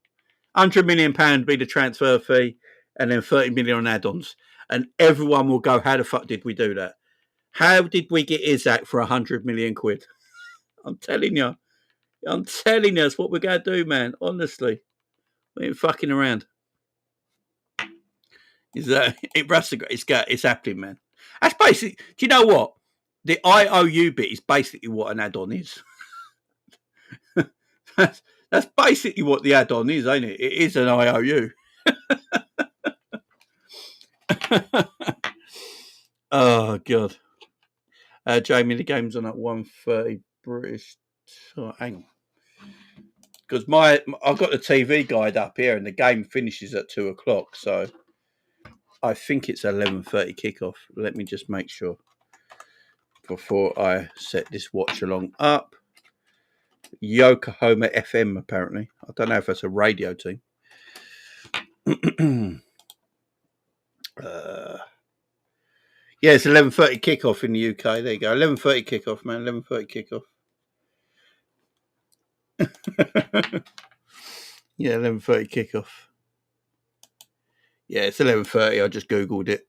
100 million pound be the transfer fee, and then 30 million on add-ons. And everyone will go, how the fuck did we do that? How did we get Isak for 100 million quid? I'm telling you, that's what we're going to do, man. Honestly, we ain't fucking around. It's happening, man. That's basically, do you know what? The IOU bit is basically what an add-on is. That's basically what the add-on is, ain't it? It is an IOU. Oh, God. Jamie, the game's on at 1:30 British time. Hang on. Because I've got the TV guide up here and the game finishes at 2 o'clock. So I think it's 11:30 kickoff. Let me just make sure before I set this watch along up. Yokohama FM, apparently. I don't know if that's a radio team. Yeah, it's 11:30 kickoff in the UK. There you go. 11:30 kickoff, man. 11:30 kickoff. Yeah, 11:30 kickoff. Yeah, it's 11:30. I just Googled it.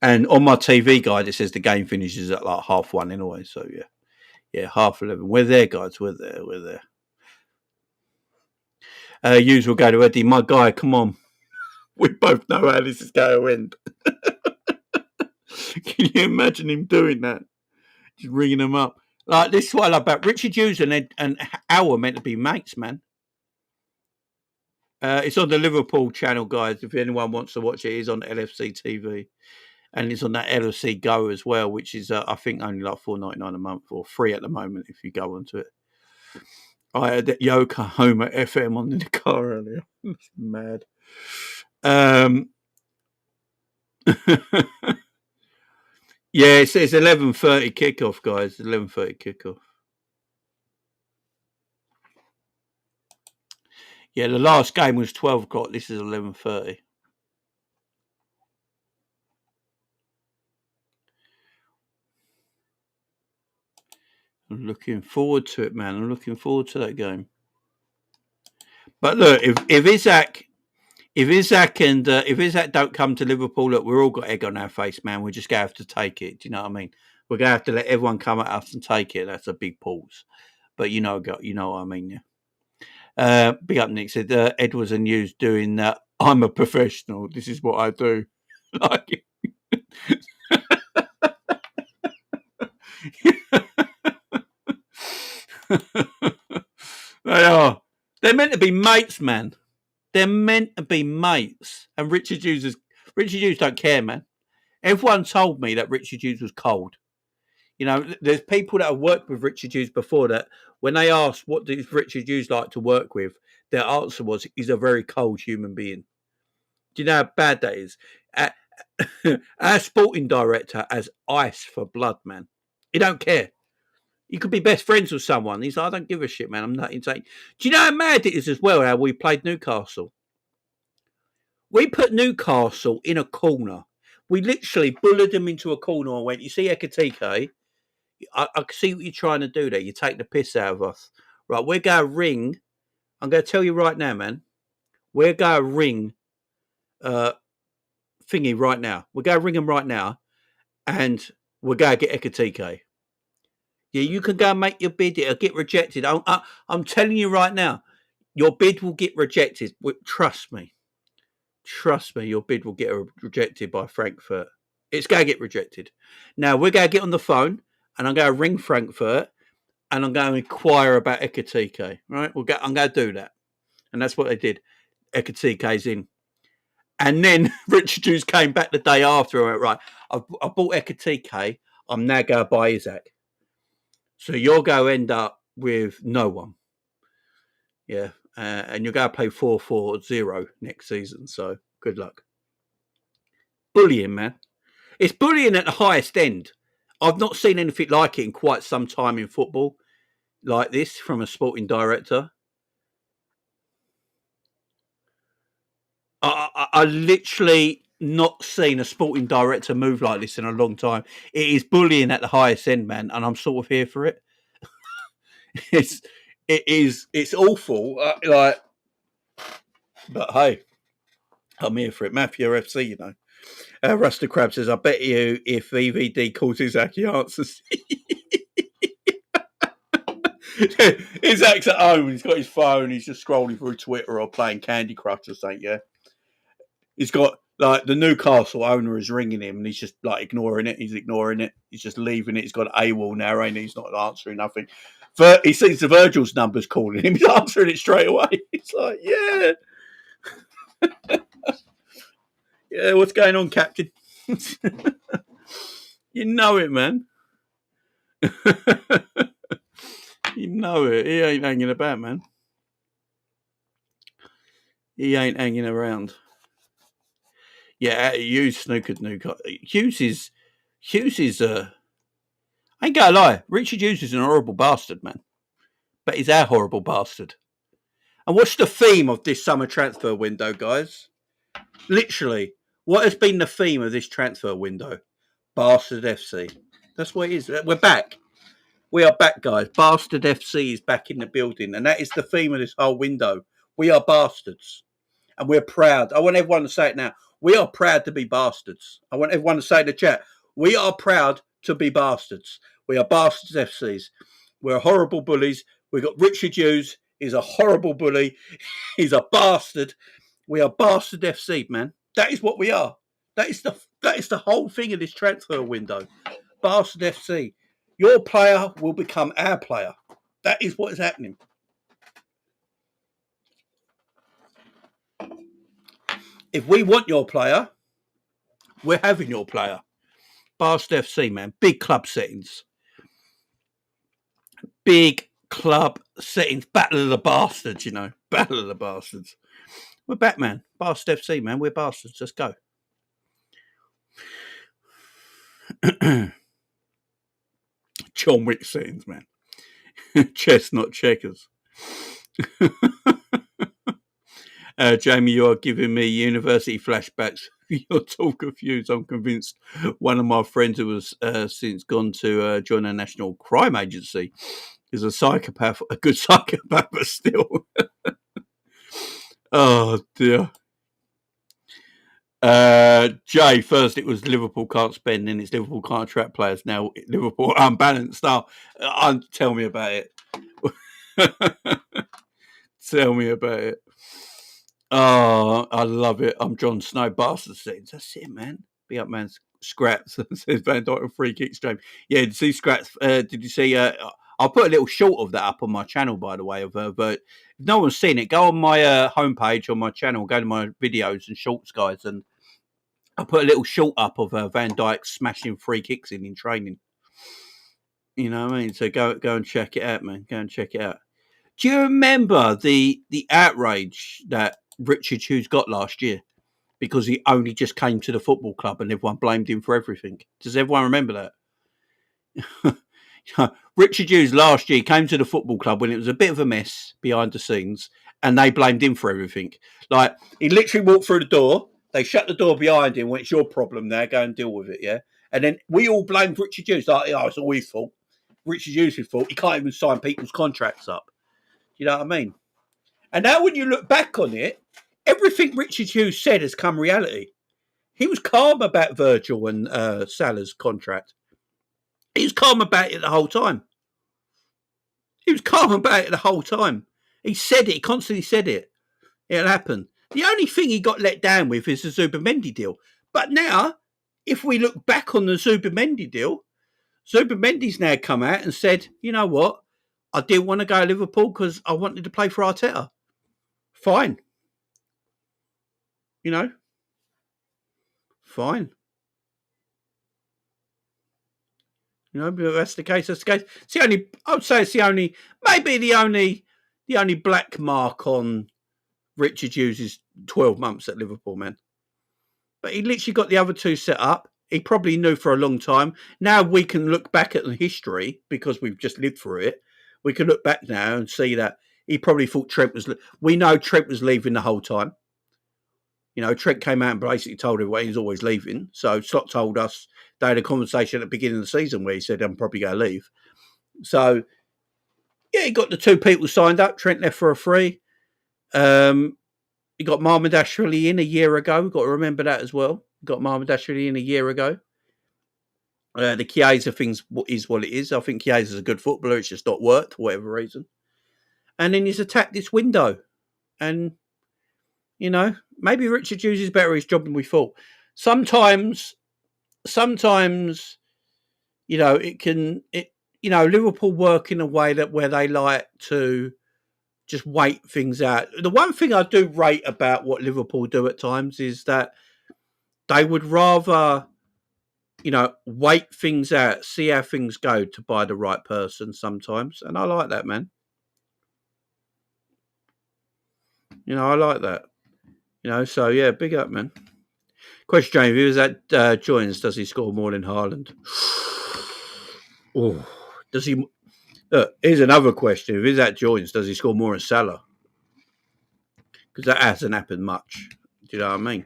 And on my TV guide, it says the game finishes at like 1:30 anyway. So, yeah. Yeah, 11:30. We're there, guys. We're there. Hughes will go to Eddie. My guy, come on. We both know how this is going to end. Can you imagine him doing that? Just ringing them up. Like this is what I love about Richard Hughes and AWOL are meant to be mates, man. It's on the Liverpool channel, guys. If anyone wants to watch it, it's on LFC TV. and it's on that LLC Go as well, which is I think only like $4.99 a month or free at the moment if you go onto it. I had Yokohama FM on in the car earlier. It's mad. Yeah, it says 11:30 kickoff, guys. 11:30 kickoff. Yeah, the last game was 12 o'clock. This is 11:30. I'm looking forward to it, man. I'm looking forward to that game. But look, if Isak don't come to Liverpool, look, we're all got egg on our face, man. We're just gonna have to take it. Do you know what I mean? We're gonna have to let everyone come at us and take it. That's a big pause. But you know what I mean, yeah. Big up Nick said Edwards and Hughes doing I'm a professional. This is what I do. Like they are. They're meant to be mates, man. They're meant to be mates. And Richard Hughes don't care, man. Everyone told me that Richard Hughes was cold. You know, there's people that have worked with Richard Hughes before that when they asked what does Richard Hughes like to work with, their answer was he's a very cold human being. Do you know how bad that is? Our sporting director has ice for blood, man. He don't care. You could be best friends with someone. He's like, I don't give a shit, man. I'm not insane. Do you know how mad it is as well how we played Newcastle? We put Newcastle in a corner. We literally bullied them into a corner and went, you see Ekatike? I can see what you're trying to do there. You take the piss out of us. Right, we're going to ring. I'm going to tell you right now, man. We're going to ring Thingy right now. We're going to ring him right now. And we're going to get Ekatike. Yeah, you can go and make your bid. It'll get rejected. I'm telling you right now. Your bid will get rejected. Trust me. Trust me, your bid will get rejected by Frankfurt. It's going to get rejected. Now, we're going to get on the phone, and I'm going to ring Frankfurt, and I'm going to inquire about Ekatike. Right? I'm going to do that. And that's what they did. Ekatike's in. And then Richard Hughes came back the day after and went, right, I bought Ekatike. I'm now going to buy Isak. So you're going to end up with no one. Yeah. And you're going to pay 4-4-0 next season. So good luck. Bullying, man. It's bullying at the highest end. I've not seen anything like it in quite some time in football, like this from a sporting director. I literally not seen a sporting director move like this in a long time. It is bullying at the highest end, man, and I'm sort of here for it. It's awful. But hey, I'm here for it. Mafia FC, you know. Ruster Crab says, I bet you if VVD calls Isak, he answers. Isak's at home. He's got his phone. He's just scrolling through Twitter or playing Candy Crush or something, yeah. He's got, like, the Newcastle owner is ringing him and he's just, like, ignoring it. He's ignoring it. He's just leaving it. He's got AWOL now, ain't he? He's not answering nothing. He sees the Virgil's numbers calling him. He's answering it straight away. It's like, yeah. Yeah, what's going on, Captain? You know it, man. You know it. He ain't hanging about, man. He ain't hanging around. Yeah, Hughes snookered Newcastle. Hughes is I ain't gonna lie, Richard Hughes is an horrible bastard, man. But he's our horrible bastard. And what's the theme of this summer transfer window, guys? Literally, what has been the theme of this transfer window? Bastard FC. That's what it is. We're back. We are back, guys. Bastard FC is back in the building. And that is the theme of this whole window. We are bastards. And we're proud. I want everyone to say it now. We are proud to be bastards. I want everyone to say in the chat, we are proud to be bastards. We are bastards FCs. We're horrible bullies. We've got Richard Hughes. He's a horrible bully. He's a bastard. We are bastard FC, man. That is what we are. That is the whole thing of this transfer window. Bastard FC. Your player will become our player. That is what is happening. If we want your player, we're having your player. Barst FC, man. Big club settings. Big club settings. Battle of the Bastards, you know. Battle of the Bastards. We're back, man. Barst FC, man. We're bastards. Let's go. John Wick settings, man. Chess, not checkers. Jamie, you are giving me university flashbacks. Your talk of Hughes. I'm convinced one of my friends who has since gone to join a national crime agency is a psychopath, a good psychopath, but still. Oh, dear. Jay, first it was Liverpool can't spend, then it's Liverpool can't attract players. Now Liverpool unbalanced. Now, tell me about it. Tell me about it. Oh, I love it. I'm John Snow, bastard settings. That's it, man. Be up, man. Scraps says Van Dijk and free kick stream. Yeah, did you see Scraps? Did you see? I'll put a little short of that up on my channel, by the way. But if no one's seen it, go on my homepage on my channel, go to my videos and shorts, guys, and I'll put a little short up of Van Dijk smashing free kicks in training. You know what I mean? So go and check it out, man. Go and check it out. Do you remember the outrage that Richard Hughes got last year because he only just came to the football club and everyone blamed him for everything? Does everyone remember that? Richard Hughes last year came to the football club when it was a bit of a mess behind the scenes and they blamed him for everything. Like, he literally walked through the door, they shut the door behind him, went, it's your problem now, go and deal with it, yeah? And then we all blamed Richard Hughes, like, oh, it's all his fault. Richard Hughes' fault. He can't even sign people's contracts up. You know what I mean? And now when you look back on it, everything Richard Hughes said has come reality. He was calm about Virgil and Salah's contract. He was calm about it the whole time. He said it. He constantly said it. It'll happen. The only thing he got let down with is the Zubimendi deal. But now, if we look back on the Zubimendi deal, Zubimendi's now come out and said, you know what? I didn't want to go to Liverpool because I wanted to play for Arteta. Fine. You know? Fine. You know, but that's the case. That's the case. It's the only, I would say it's the only, maybe the only black mark on Richard Hughes' 12 months at Liverpool, man. But he literally got the other two set up. He probably knew for a long time. Now we can look back at the history because we've just lived through it. We can look back now and see that he probably thought Trent was... We know Trent was leaving the whole time. You know, Trent came out and basically told everyone he's always leaving. So Slot told us, they had a conversation at the beginning of the season where he said, I'm probably going to leave. So, yeah, he got the two people signed up. Trent left for a free. He got Marmadashvili in a year ago. We've got to remember that as well. Got Marmadashvili in a year ago. The Chiesa thing is what it is. I think Chiesa's a good footballer. It's just not worked for whatever reason. And then he's attacked this window. And, you know, maybe Richard Hughes is better at his job than we thought. Sometimes, you know, Liverpool work in a way that where they like to just wait things out. The one thing I do rate about what Liverpool do at times is that they would rather, you know, wait things out, see how things go to buy the right person sometimes. And I like that, man. You know, I like that. You know, so yeah, big up, man. Question, James, who is that joins? Does he score more than Haaland? Oh, does he? Here's another question. If Isak joins, does he score more than Salah? Because that hasn't happened much. Do you know what I mean?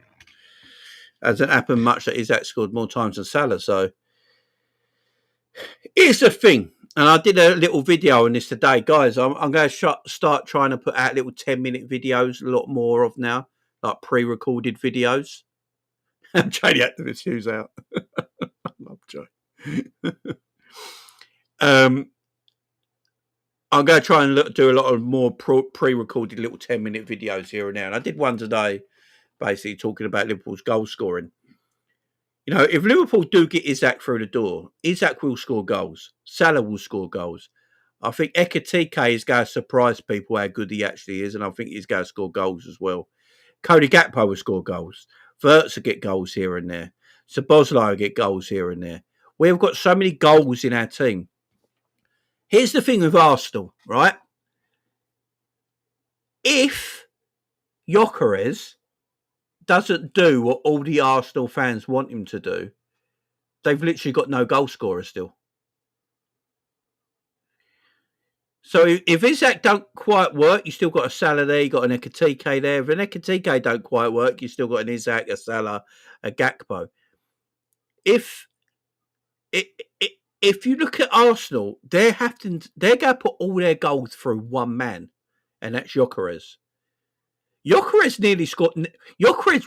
Hasn't happened much that Isak scored more times than Salah. So here's the thing. And I did a little video on this today. Guys, I'm going to start trying to put out little 10-minute videos, a lot more of now, like pre-recorded videos. Jay the activist Hughes out. I love Joe. I'm going to try and do a lot of more pre-recorded little 10-minute videos here and there. And I did one today, basically talking about Liverpool's goal scoring. You know, if Liverpool do get Isak through the door, Isak will score goals. Salah will score goals. I think Ekitike is going to surprise people how good he actually is, and I think he's going to score goals as well. Cody Gakpo will score goals. Wirtz will get goals here and there. Boslow will get goals here and there. We've got so many goals in our team. Here's the thing with Arsenal, right? If Gyökeres doesn't do what all the Arsenal fans want him to do, they've literally got no goal scorer still. So if Isak don't quite work, you still got a Salah there, you got an Ekitike there. If an Ekitike don't quite work, you still got an Isak, a Salah, a Gakpo. If you look at Arsenal, they're going to put all their goals through one man, and that's Gyökeres. Gyökeres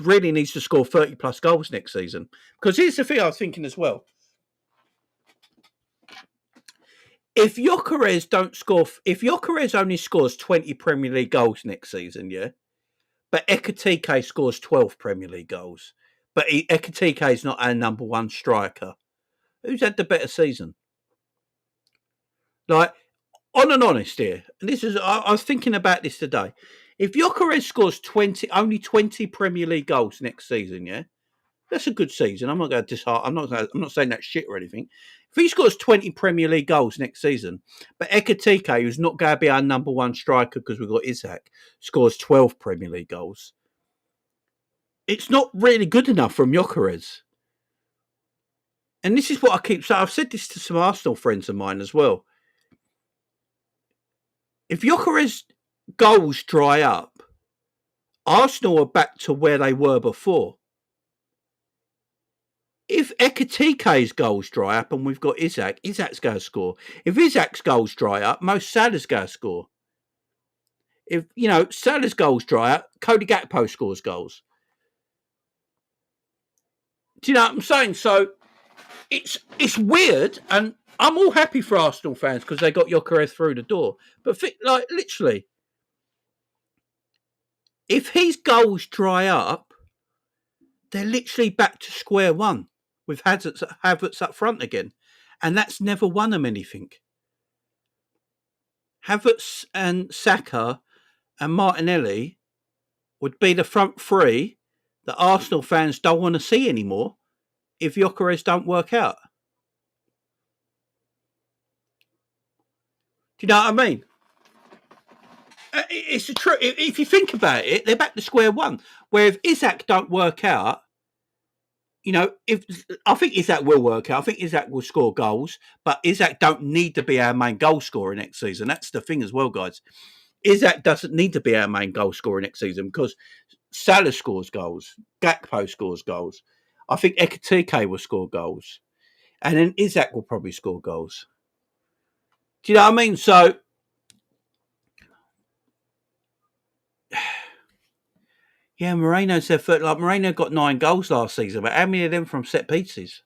really needs to score 30 plus goals next season. Because here's the thing I was thinking as well. If Gyökeres only scores 20 Premier League goals next season, yeah, but Ekitike scores 12 Premier League goals, but Ekitike is not our number one striker, who's had the better season? Like, on and honest here, and I was thinking about this today. If Gyökeres scores only 20 Premier League goals next season, yeah, that's a good season. I'm not going to I'm not saying that's shit or anything. If he scores 20 Premier League goals next season, but Ekitike, who's not going to be our number one striker because we've got Isak, scores 12 Premier League goals, it's not really good enough from Gyökeres. And this is what I keep saying. I've said this to some Arsenal friends of mine as well. If Gyökeres goals dry up, Arsenal are back to where they were before. If Ekitike's goals dry up and we've got Isak, Isak's going to score. If Isak's goals dry up, Mo Salah's going to score. If, Salah's goals dry up, Cody Gakpo scores goals. Do you know what I'm saying? So it's weird, and I'm all happy for Arsenal fans because they got Gyökeres through the door. But literally, if his goals dry up, they're literally back to square one with Havertz up front again. And that's never won them anything. Havertz and Saka and Martinelli would be the front three that Arsenal fans don't want to see anymore if Gyökeres don't work out. Do you know what I mean? It's a true. If you think about it, they're back to square one. Where if Isak don't work out, I think Isak will work out. I think Isak will score goals, but Isak don't need to be our main goal scorer next season. That's the thing as well, guys. Isak doesn't need to be our main goal scorer next season because Salah scores goals, Gakpo scores goals. I think Ekitike will score goals, and then Isak will probably score goals. Do you know what I mean? So, yeah, Moreno said Moreno got 9 goals last season, but how many of them from set pieces?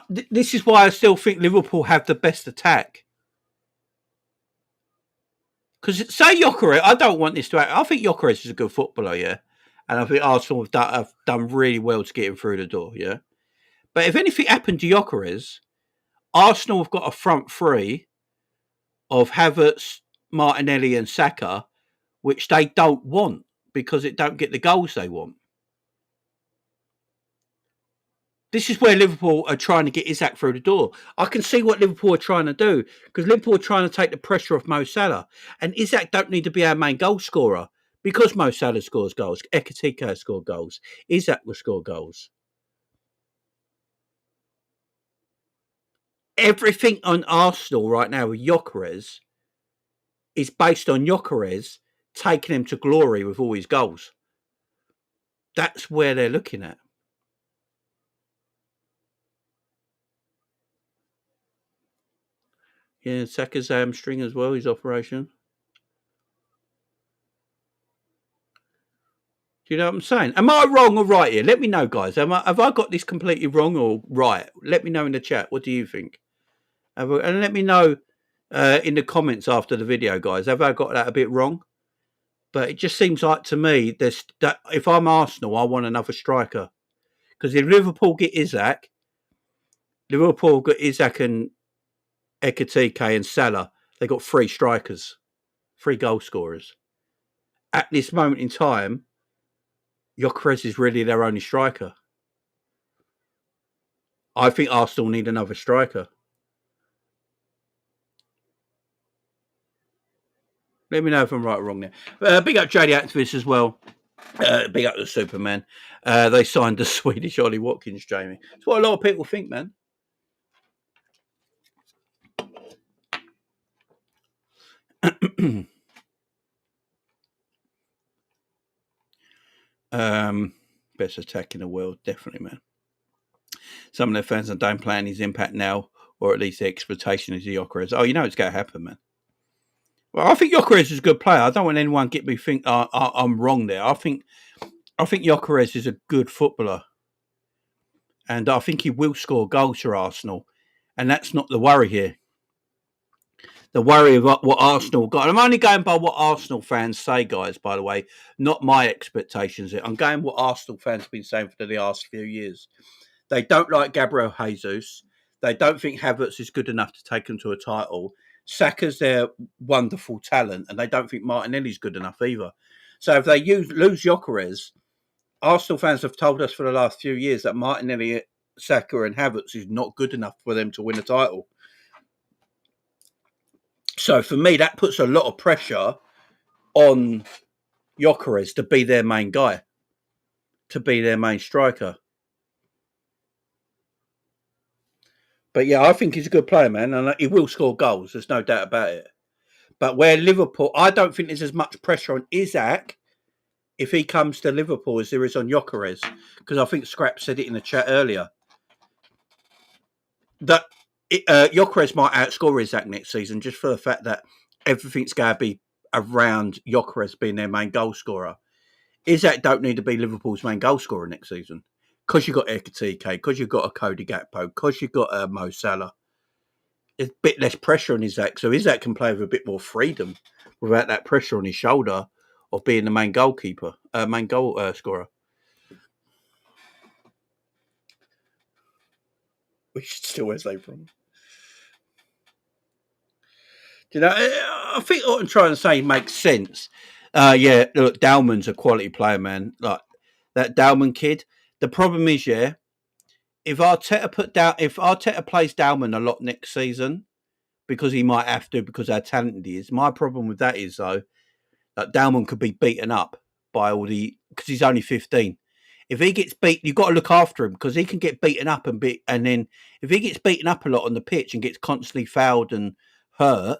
This is why I still think Liverpool have the best attack. Because say Gyökeres, I don't want this to happen. I think Gyökeres is a good footballer, yeah, and I think Arsenal have done really well to get him through the door, yeah. But if anything happened to Gyökeres, Arsenal have got a front three of Havertz, Martinelli, and Saka, which they don't want because it don't get the goals they want. This is where Liverpool are trying to get Isak through the door. I can see what Liverpool are trying to do because Liverpool are trying to take the pressure off Mo Salah. And Isak don't need to be our main goal scorer because Mo Salah scores goals. Ekitike score goals. Isak will score goals. Everything on Arsenal right now with Gyökeres is based on Gyökeres taking him to glory with all his goals. That's where they're looking at. Yeah, Saka's hamstring as well, his operation. Do you know what I'm saying? Am I wrong or right here? Let me know, guys. Have I got this completely wrong or right? Let me know in the chat. What do you think? And let me know in the comments after the video, guys. Have I got that a bit wrong? But it just seems like to me, if I'm Arsenal, I want another striker. Because if Liverpool get Isak and Ekitike and Salah, they got 3 strikers, 3 goal scorers. At this moment in time, Gyökeres is really their only striker. I think Arsenal need another striker. Let me know if I'm right or wrong there. Big up JD Activist as well. Big up the Superman. They signed the Swedish Ollie Watkins, Jamie. It's what a lot of people think, man. Best attack in the world, definitely, man. Some of their fans are downplaying his impact now, or at least the expectation is Gyökeres. Oh, you know it's going to happen, man. Well, I think Gyökeres is a good player. I don't want anyone to get me think I'm wrong there. I think Gyökeres is a good footballer, and I think he will score goals for Arsenal, and that's not the worry here. The worry of what Arsenal got. And I'm only going by what Arsenal fans say, guys, by the way, not my expectations. I'm going what Arsenal fans have been saying for the last few years. They don't like Gabriel Jesus. They don't think Havertz is good enough to take them to a title. Saka's their wonderful talent, and they don't think Martinelli's good enough either. So if they lose Gyökeres, Arsenal fans have told us for the last few years that Martinelli, Saka and Havertz is not good enough for them to win a title. So for me, that puts a lot of pressure on Gyökeres to be their main guy, to be their main striker. But yeah, I think he's a good player, man, and he will score goals. There's no doubt about it. But where Liverpool, I don't think there's as much pressure on Isak if he comes to Liverpool as there is on Gyökeres, because I think Scrap said it in the chat earlier that Gyökeres might outscore Isak next season just for the fact that everything's going to be around Gyökeres being their main goal scorer. Isak don't need to be Liverpool's main goal scorer next season because you've got Ekitike, because you've got a Cody Gakpo, because you've got a Mo Salah. There's a bit less pressure on Isak, so Isak can play with a bit more freedom without that pressure on his shoulder of being the main goalkeeper, main goal scorer. We should still Wesley from. You know, I think what I'm trying to say makes sense. Yeah, look, Dalman's a quality player, man. Like that Dalman kid. The problem is, yeah, if Arteta plays Dalman a lot next season, because he might have to, because how talented he is. My problem with that is though, that Dalman could be beaten up by because he's only 15. If he gets beat, you've got to look after him because he can get beaten up and then if he gets beaten up a lot on the pitch and gets constantly fouled and hurt,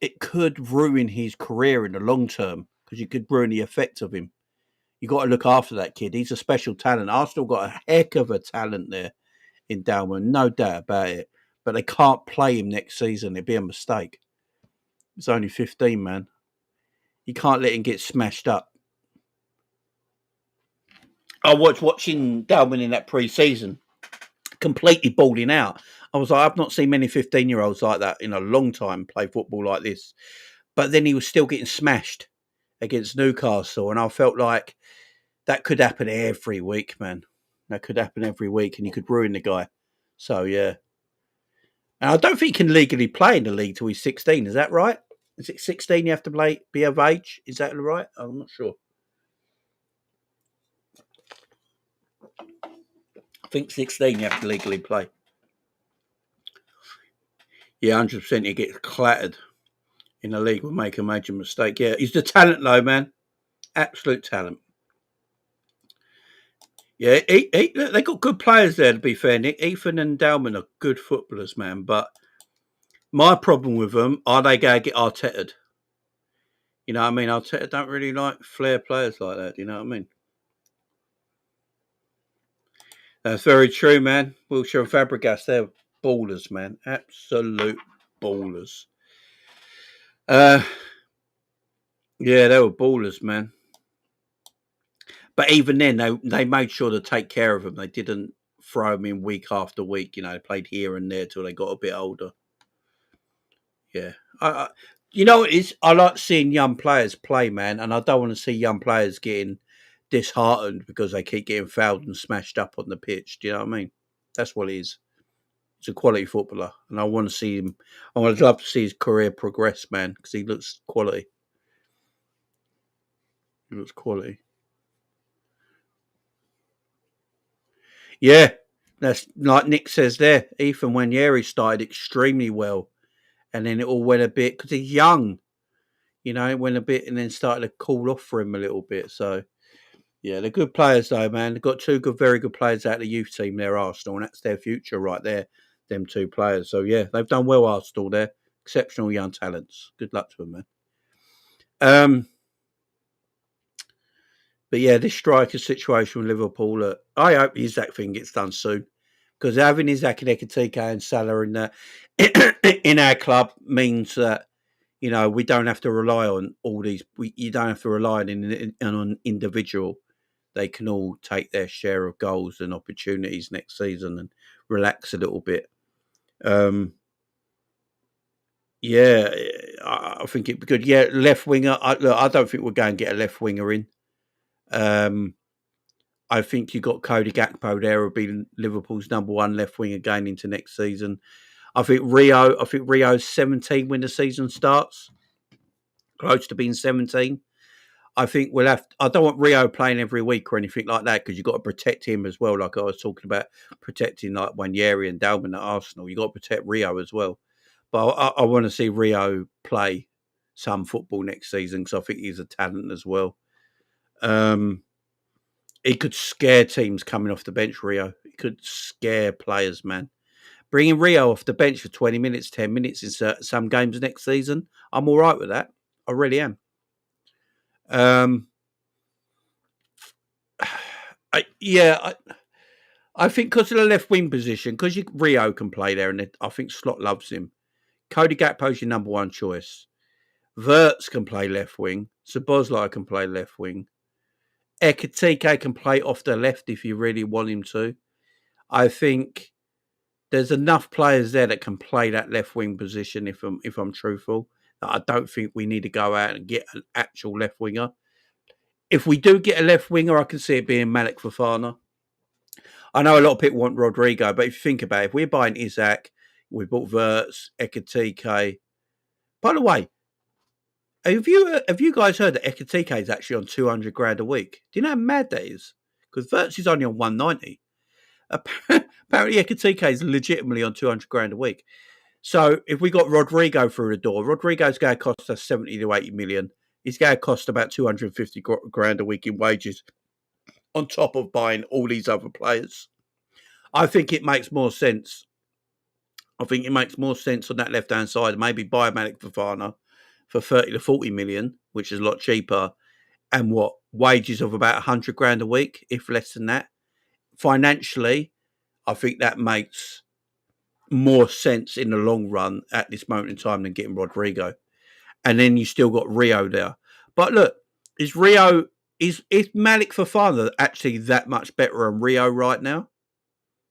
it could ruin his career in the long term because you could ruin the effect of him. You got to look after that kid. He's a special talent. Arsenal got a heck of a talent there in Dalman, no doubt about it. But they can't play him next season. It'd be a mistake. He's only 15, man. You can't let him get smashed up. I was watching Dalman in that pre-season, completely balling out. I was like, I've not seen many 15-year-olds like that in a long time play football like this. But then he was still getting smashed against Newcastle, and I felt like that could happen every week, man. That could happen every week, and you could ruin the guy. So, yeah. And I don't think he can legally play in the league till he's 16. Is that right? Is it 16 you have to be of age? Is that right? I'm not sure. I think 16 you have to legally play. Yeah, 100% he gets clattered in the league will make a major mistake. Yeah, he's the talent though, man. Absolute talent. Yeah, they got good players there, to be fair, Nick. Ethan and Dalman are good footballers, man. But my problem with them, are they going to get Arteta'd? You know what I mean? Arteta don't really like flair players like that. You know what I mean? That's very true, man. Wilshere and Fabregas, they're ballers, man. Absolute ballers. Yeah, they were ballers, man. But even then, they made sure to take care of them. They didn't throw them in week after week. You know, they played here and there till they got a bit older. Yeah. You know what it is? I like seeing young players play, man, and I don't want to see young players getting disheartened because they keep getting fouled and smashed up on the pitch. Do you know what I mean? That's what it is. He's a quality footballer, and I want to see him. I would love to see his career progress, man, because he looks quality. He looks quality. Yeah, that's like Nick says there. Ethan Wanyeri started extremely well, and then it all went a bit because he's young. It went a bit and then started to cool off for him a little bit. So yeah, they're good players though, man. They've got two good, very good players out of the youth team there, Arsenal, and that's their future right there. Them two players. So yeah, they've done well, Arsenal. There, exceptional young talents. Good luck to them, man. But yeah, this striker situation with Liverpool. I hope the Isak thing gets done soon because having Isak and Ekatike and Salah in our club means that we don't have to rely on all these. You don't have to rely on an individual. They can all take their share of goals and opportunities next season and relax a little bit. Yeah, I think it'd be good. Yeah, left winger. I don't think we're going to get a left winger in. I think you got Cody Gakpo there will be Liverpool's number one left winger going into next season. I think Rio's 17 when the season starts, close to being 17. I think we'll have. I don't want Rio playing every week or anything like that because you've got to protect him as well. Like I was talking about protecting like Wanyeri and Dalman at Arsenal, you got to protect Rio as well. But I want to see Rio play some football next season because I think he's a talent as well. He could scare teams coming off the bench. Rio, he could scare players, man. Bringing Rio off the bench for 20 minutes, 10 minutes in some games next season, I'm all right with that. I really am. I think because of the left wing position, because Rio can play there, and I think Slot loves him. Cody Gakpo's your number one choice. Wirtz can play left wing. Szoboszlai can play left wing. Ekatike can play off the left if you really want him to. I think there's enough players there that can play that left wing position. If I'm truthful, that I don't think we need to go out and get an actual left winger. If we do get a left winger, I can see it being Malik Fofana. I know a lot of people want Rodrigo, but if you think about it, if we're buying Isak, we bought Wirtz, Ekatike. By the way, have you guys heard that Ekatike is actually on 200 grand a week? Do you know how mad that is? Because Wirtz is only on 190. Apparently, Ekatike is legitimately on 200 grand a week. So if we got Rodrigo through the door, Rodrigo's going to cost us 70 to 80 million. He's going to cost about 250 grand a week in wages on top of buying all these other players. I think it makes more sense. I think it makes more sense on that left-hand side. Maybe buy Malik Fofana for 30 to 40 million, which is a lot cheaper, and wages of about 100 grand a week, if less than that. Financially, I think that makes more sense in the long run at this moment in time than getting Rodrigo. And then you still got Rio there. But look, is Malik Fofana actually that much better than Rio right now?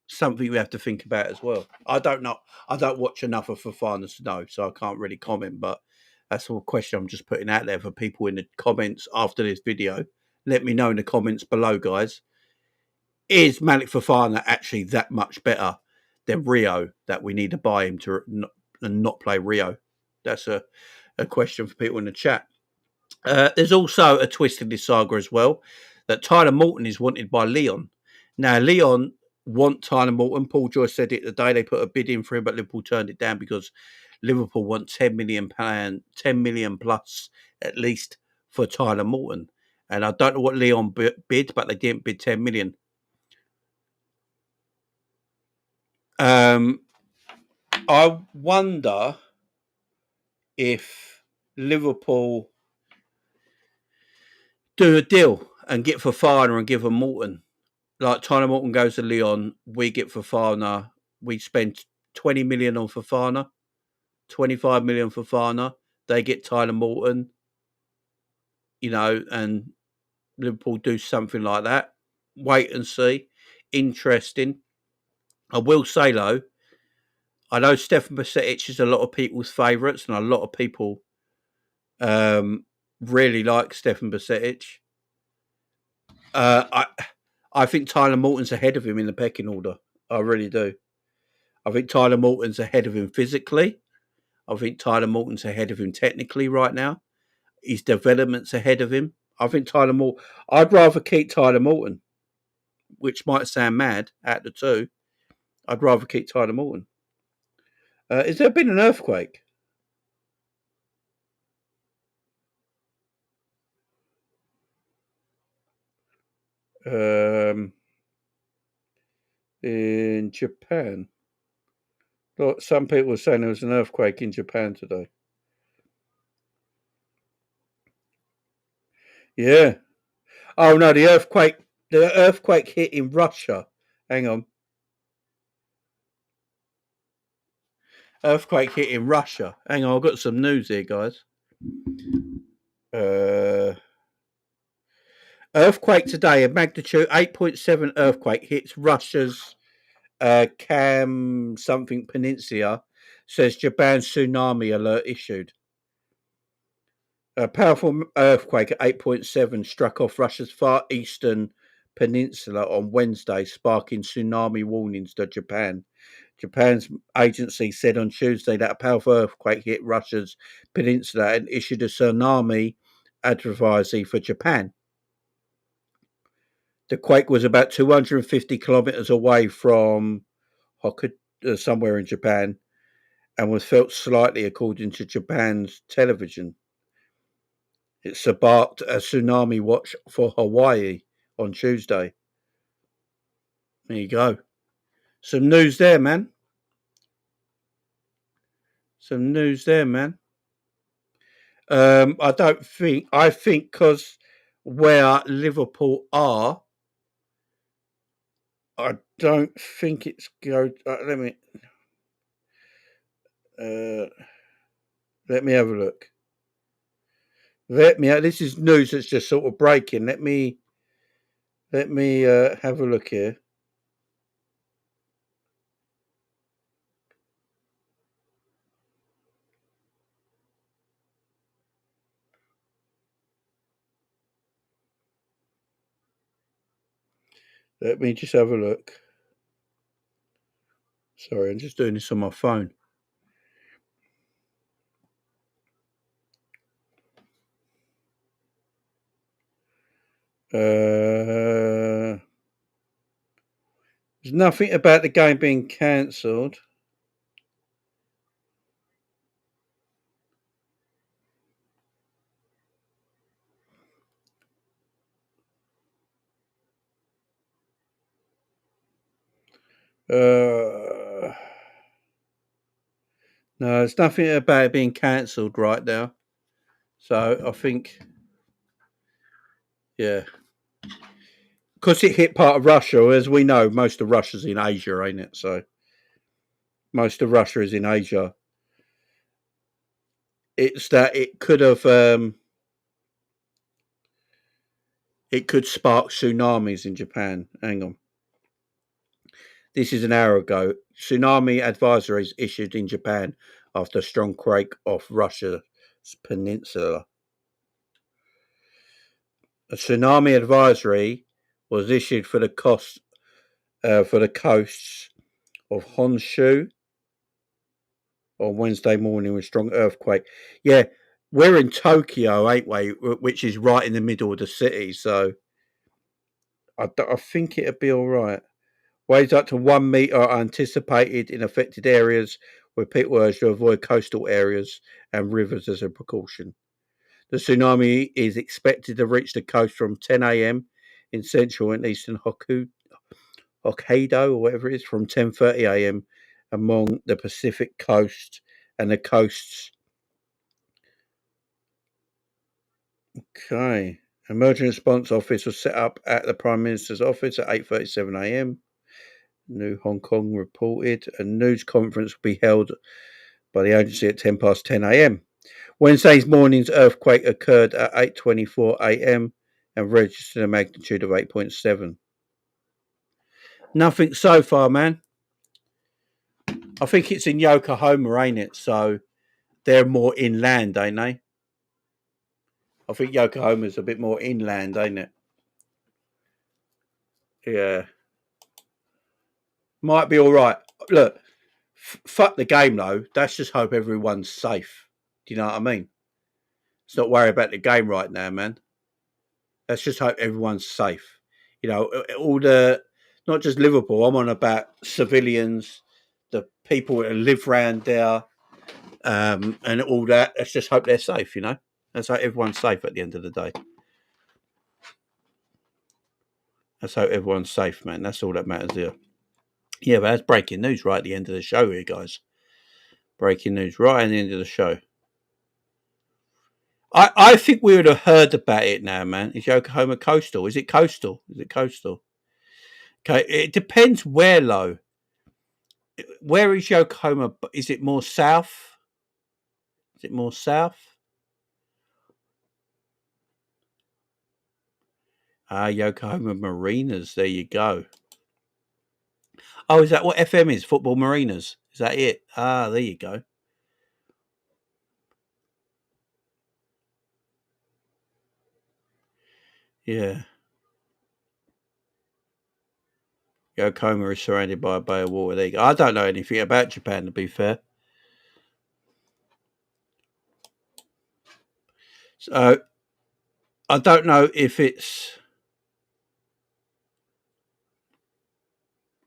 Something we have to think about as well. I don't know. I don't watch enough of Fofana to know, so I can't really comment. But that's a question I'm just putting out there for people in the comments after this video. Let me know in the comments below, guys. Is Malik Fofana actually that much better than Rio that we need to buy him to not play Rio? That's a question for people in the chat. There's also a twist in this saga as well, that Tyler Morton is wanted by Lyon. Now, Lyon want Tyler Morton. Paul Joyce said it the day they put a bid in for him, but Liverpool turned it down because Liverpool want £10 million plus at least for Tyler Morton. And I don't know what Lyon bid, but they didn't bid 10 million. I wonder if Liverpool do a deal and get Fofana and give them Morton. Like Tyler Morton goes to Lyon, we get Fofana. We spend 20 million on Fofana, 25 million Fofana. They get Tyler Morton, and Liverpool do something like that. Wait and see. Interesting. I will say though, I know Stefan Bajcetic is a lot of people's favourites, and a lot of people really like Stefan Bajcetic. I think Tyler Morton's ahead of him in the pecking order. I really do. I think Tyler Morton's ahead of him physically. I think Tyler Morton's ahead of him technically right now. His development's ahead of him. I think I'd rather keep Tyler Morton. which might sound mad at the two, I'd rather keep Tyler Morton. Has there been an earthquake? In Japan? Look, some people were saying there was an earthquake in Japan today. Yeah. Oh no, the earthquake hit in Russia. Hang on. Earthquake hit in Russia. Hang on, I've got some news here, guys. Earthquake today, a magnitude 8.7 earthquake hits Russia's Kam something peninsula, says Japan tsunami alert issued. A powerful earthquake at 8.7 struck off Russia's far eastern peninsula on Wednesday, sparking tsunami warnings to Japan. Japan's agency said on Tuesday that a powerful earthquake hit Russia's peninsula and issued a tsunami advisory for Japan. The quake was about 250 kilometers away from Hokkaido, somewhere in Japan, and was felt slightly, according to Japan's television. It sparked a tsunami watch for Hawaii on Tuesday. There you go. Some news there, man. I think because where Liverpool are, I don't think it's go. Let me have a look. This is news that's just sort of breaking. Let me have a look here. Let me just have a look. Sorry, I'm just doing this on my phone. There's nothing about the game being cancelled. No, there's nothing about it being cancelled right now. So I think, yeah. Because it hit part of Russia, as we know, most of Russia's in Asia, ain't it? So most of Russia is in Asia. It's that it could have, it could spark tsunamis in Japan. Hang on. This is an hour ago. Tsunami advisories issued in Japan after a strong quake off Russia's peninsula. A tsunami advisory was issued for the coasts of Honshu on Wednesday morning with strong earthquake. Yeah, we're in Tokyo, ain't we? Which is right in the middle of the city, so I think it'll be all right. Waves up to 1 metre are anticipated in affected areas where people urged to avoid coastal areas and rivers as a precaution. The tsunami is expected to reach the coast from 10 a.m. in central and eastern Hokkaido, or whatever it is, from 10:30 a.m. along the Pacific coast and the coasts. Okay. Emergency response office was set up at the Prime Minister's office at 8:37 a.m. New Hong Kong reported. A news conference will be held by the agency at 10 past 10 a.m. Wednesday's morning's earthquake occurred at 8:24 a.m. and registered a magnitude of 8.7. Nothing so far, man. I think it's in Yokohama, ain't it? So they're more inland, ain't they? I think Yokohama's a bit more inland, ain't it? Yeah. Might be all right. Look, fuck the game, though. Let's just hope everyone's safe. Do you know what I mean? Let's not worry about the game right now, man. Let's just hope everyone's safe. all the, not just Liverpool. I'm on about civilians, the people that live round there, and all that. Let's just hope they're safe. Let's hope everyone's safe at the end of the day. Let's hope everyone's safe, man. That's all that matters here. Yeah, but that's breaking news right at the end of the show here, guys. Breaking news right at the end of the show. I think we would have heard about it now, man. Is Yokohama coastal? Is it coastal? Okay, it depends where, low. Where is Yokohama? Is it more south? Yokohama Marinas. There you go. Oh, is that what FM is? Football Marinas. Is that it? There you go. Yeah. Yokohama is surrounded by a bay of water. There you go. I don't know anything about Japan, to be fair. So, I don't know if it's...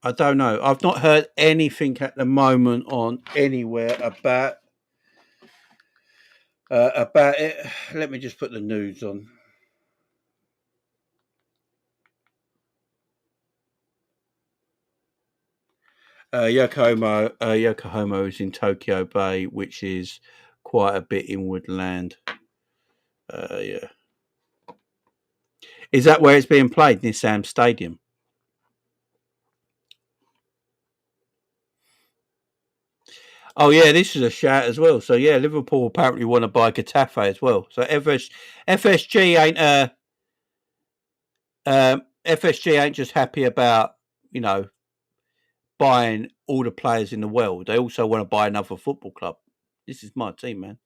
I don't know. I've not heard anything at the moment on anywhere about it. Let me just put the news on. Yokohama is in Tokyo Bay, which is quite a bit inward land. Yeah. Is that where it's being played, Nissan Stadium? Oh yeah, this is a shout as well. So yeah, Liverpool apparently want to buy Getafe as well. So FSG ain't just happy about buying all the players in the world. They also want to buy another football club. This is my team, man.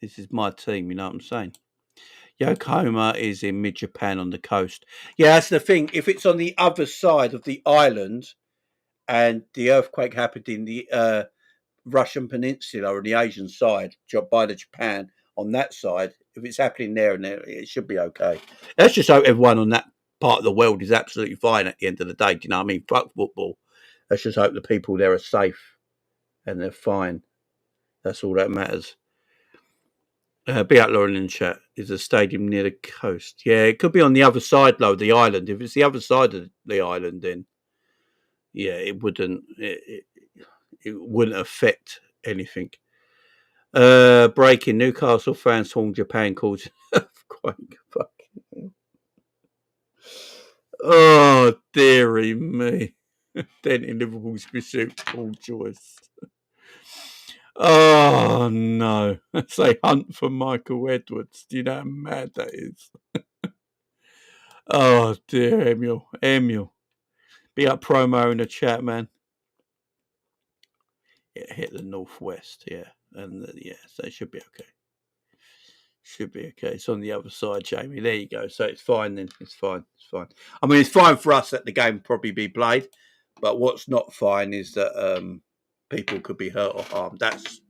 This is my team. You know what I'm saying? Yokohama is in mid-Japan on the coast. Yeah, that's the thing. If it's on the other side of the island and the earthquake happened in the Russian peninsula or the Asian side by the Japan on that side, if it's happening there and there, it should be okay. Let's just hope everyone on that part of the world is absolutely fine at the end of the day. Do you know what I mean? Fuck football. Let's just hope the people there are safe and they're fine. That's all that matters. Be out Lauren in chat. Is a stadium near the coast? Yeah, it could be on the other side, though, the island. If it's the other side of the island, then yeah, it wouldn't. It wouldn't affect anything. Breaking: Newcastle fans horn Japan calls earthquake. Oh, dearie me. Then in Liverpool's pursuit, all choice. Oh no! Say hunt for Michael Edwards. Do you know how mad that is? Oh dear, Emil. Be up promo in the chat, man. Yeah, hit the northwest. Yeah, and yeah, so it should be okay. Should be okay. It's on the other side, Jamie. There you go. So it's fine then. It's fine. I mean, it's fine for us that the game probably be played, but what's not fine is that people could be hurt or harmed. That's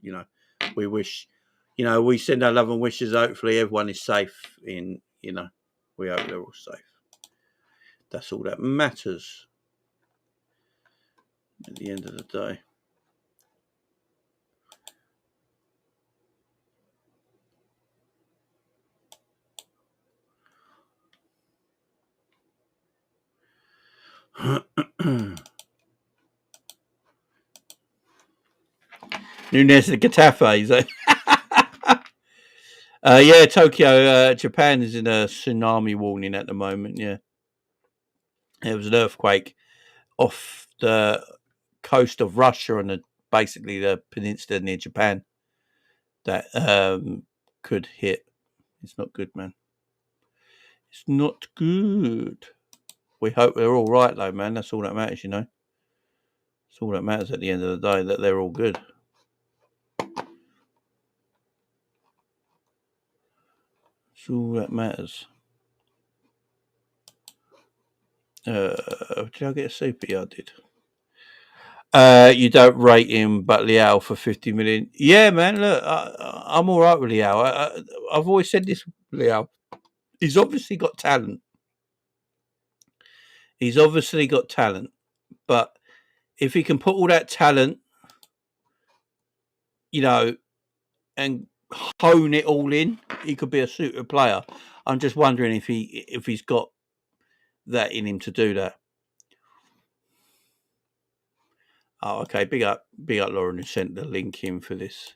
we wish. We send our love and wishes. Hopefully, everyone is safe. We hope they're all safe. That's all that matters at the end of the day. Nunes and Getafe. Yeah, Tokyo, Japan is in a tsunami warning at the moment. Yeah, there was an earthquake off the coast of Russia and basically the peninsula near Japan that could hit. It's not good, man. It's not good. We hope they're all right, though, man. That's all that matters, That's all that matters at the end of the day, that they're all good. That's all that matters. Did I get a super? Yeah, I did. You don't rate him, but Liao for 50 million. Yeah, man. Look, I'm all right with Liao. I've always said this, Liao. He's obviously got talent. He's obviously got talent, but if he can put all that talent, you know, and hone it all in, he could be a super player. I'm just wondering if he's got that in him to do that. Oh, okay. Big up, Lauren, who sent the link in for this.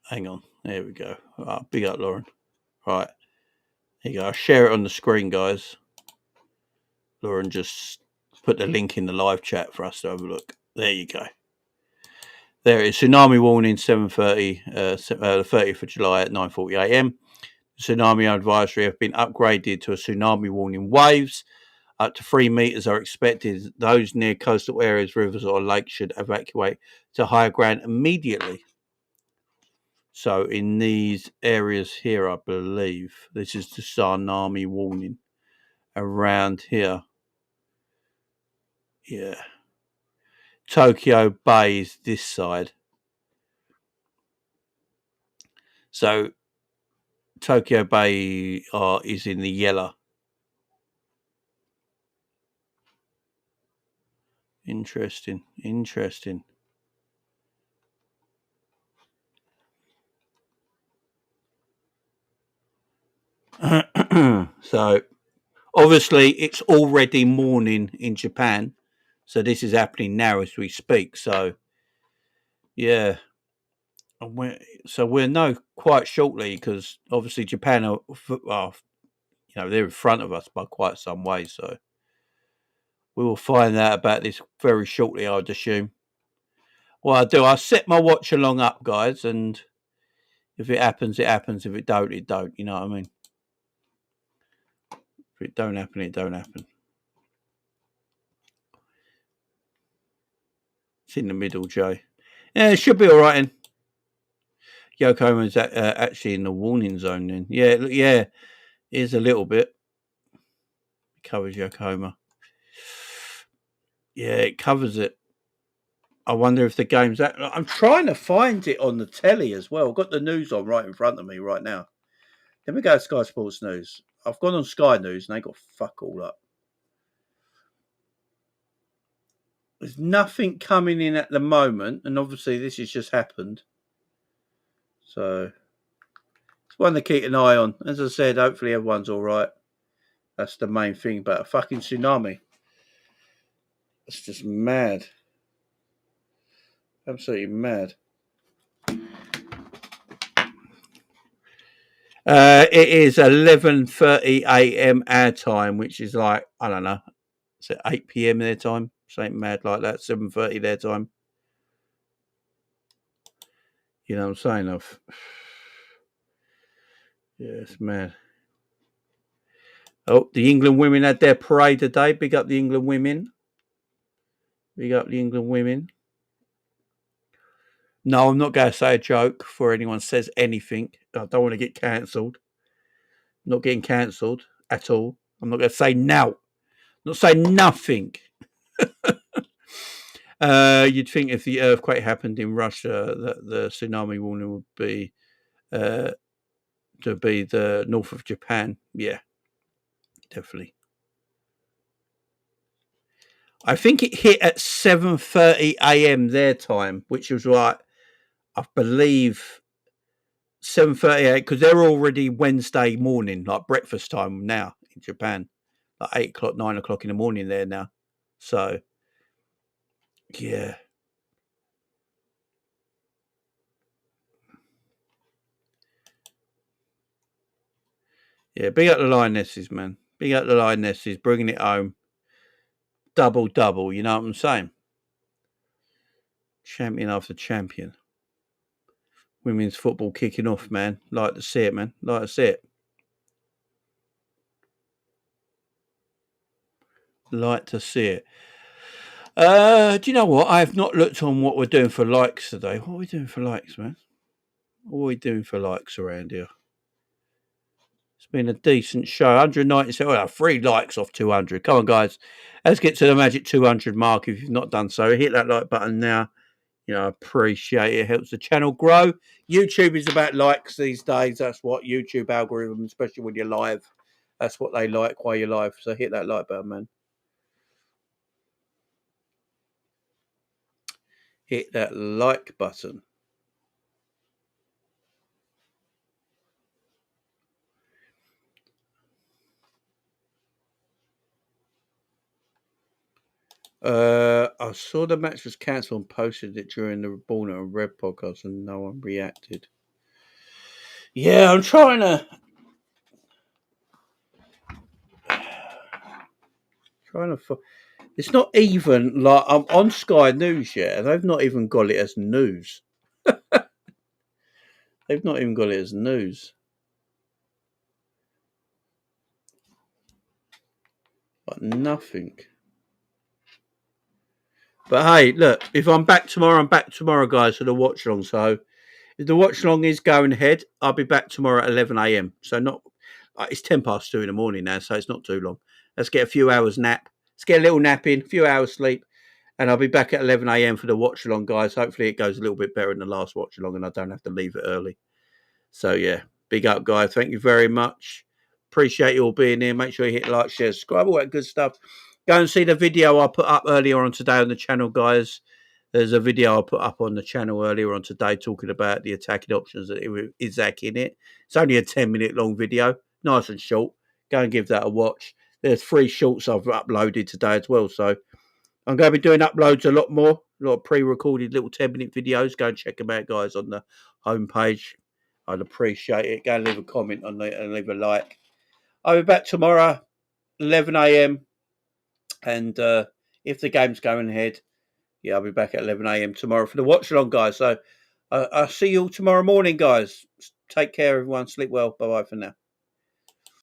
Hang on, there we go. Oh, big up, Lauren. Right, here you go. I'll share it on the screen, guys. Lauren just put the link in the live chat for us to have a look. There you go. There it is. Tsunami warning 7:30, the 30th of July at 9:40 a.m. The tsunami advisory have been upgraded to a tsunami warning. Waves up to 3 meters are expected. Those near coastal areas, rivers or lakes should evacuate to higher ground immediately. So in these areas here, I believe this is the tsunami warning around here. Yeah. Tokyo Bay is this side. So Tokyo Bay is in the yellow. Interesting. So obviously it's already morning in Japan. So this is happening now as we speak. So yeah. We'll know quite shortly because obviously Japan are they're in front of us by quite some way. So we will find out about this very shortly, I'd assume. Well, I'll set my watch along up, guys, and if it happens, it happens. If it don't, it don't. You know what I mean? If it don't happen, it don't happen. It's in the middle, Joe. Yeah, it should be all right. Then Yokohama's actually in the warning zone. Then, yeah, is a little bit. It covers Yokohama. Yeah, it covers it. I wonder if the game's that. I'm trying to find it on the telly as well. I've got the news on right in front of me right now. Let me go to Sky Sports News. I've gone on Sky News and they got fuck all up. There's nothing coming in at the moment, and obviously this has just happened. So it's one to keep an eye on. As I said, hopefully everyone's all right. That's the main thing. But a fucking tsunami. It's just mad. Absolutely mad. It is 11:30 a.m. our time, which is like, I don't know, is it 8 p.m. their time? Something mad like that. 7:30 their time. You know what I'm saying? Yeah, it's mad. Oh, the England women had their parade today. Big up the England women. Big up the England women. No, I'm not going to say a joke before anyone says anything. I don't want to get cancelled. Not getting cancelled at all. I'm not going to say no. Not say nothing. You'd think if the earthquake happened in Russia, that the tsunami warning would be to be the north of Japan. Yeah, definitely. I think it hit at 7:30 a.m. their time, which was like, I believe 7:38 because they're already Wednesday morning, like breakfast time now in Japan, like 8 o'clock, 9 o'clock in the morning there now. So, yeah. Yeah, big up the Lionesses, man. Big up the Lionesses, bringing it home. Double, you know what I'm saying? Champion after champion. Women's football kicking off, man. Like to see it, man. Like to see it. Like to see it. Do you know what? I have not looked on what we're doing for likes today. What are we doing for likes, man? What are we doing for likes around here? It's been a decent show. 197. Well, 3 likes off 200. Come on, guys. Let's get to the magic 200 mark. If you've not done so, hit that like button now. You know, appreciate it. It helps the channel grow. YouTube is about likes these days. That's what YouTube algorithm, especially when you're live. That's what they like while you're live. So hit that like button, man. Hit that like button. I saw the match was cancelled and posted it during the Born and Red podcast, and no one reacted. Yeah, I'm trying to It's not even like I'm on Sky News yet, and they've not even got it as news. They've not even got it as news. Like nothing. But hey, look, if I'm back tomorrow, I'm back tomorrow, guys, for the watch along. So if the watch along is going ahead, I'll be back tomorrow at 11 a.m. So not it's 2:10 in the morning now, so it's not too long. Let's get a few hours nap. Let's get a little nap in, a few hours sleep, and I'll be back at 11 a.m. for the watch along, guys. Hopefully it goes a little bit better than the last watch along, and I don't have to leave it early. So yeah, big up, guys. Thank you very much. Appreciate you all being here. Make sure you hit like, share, subscribe, all that good stuff. Go and see the video I put up earlier on today on the channel, guys. There's a video I put up on the channel earlier on today talking about the attacking options that Isak in it. It's only a 10-minute long video, nice and short. Go and give that a watch. There's 3 shorts I've uploaded today as well. So I'm going to be doing uploads a lot more, a lot of pre-recorded little 10-minute videos. Go and check them out, guys, on the homepage. I'd appreciate it. Go and leave a comment on it and leave a like. I'll be back tomorrow, 11 a.m. And if the game's going ahead, yeah, I'll be back at 11 a.m. tomorrow for the watch along, guys. So I'll see you all tomorrow morning, guys. Take care, everyone. Sleep well. Bye-bye for now.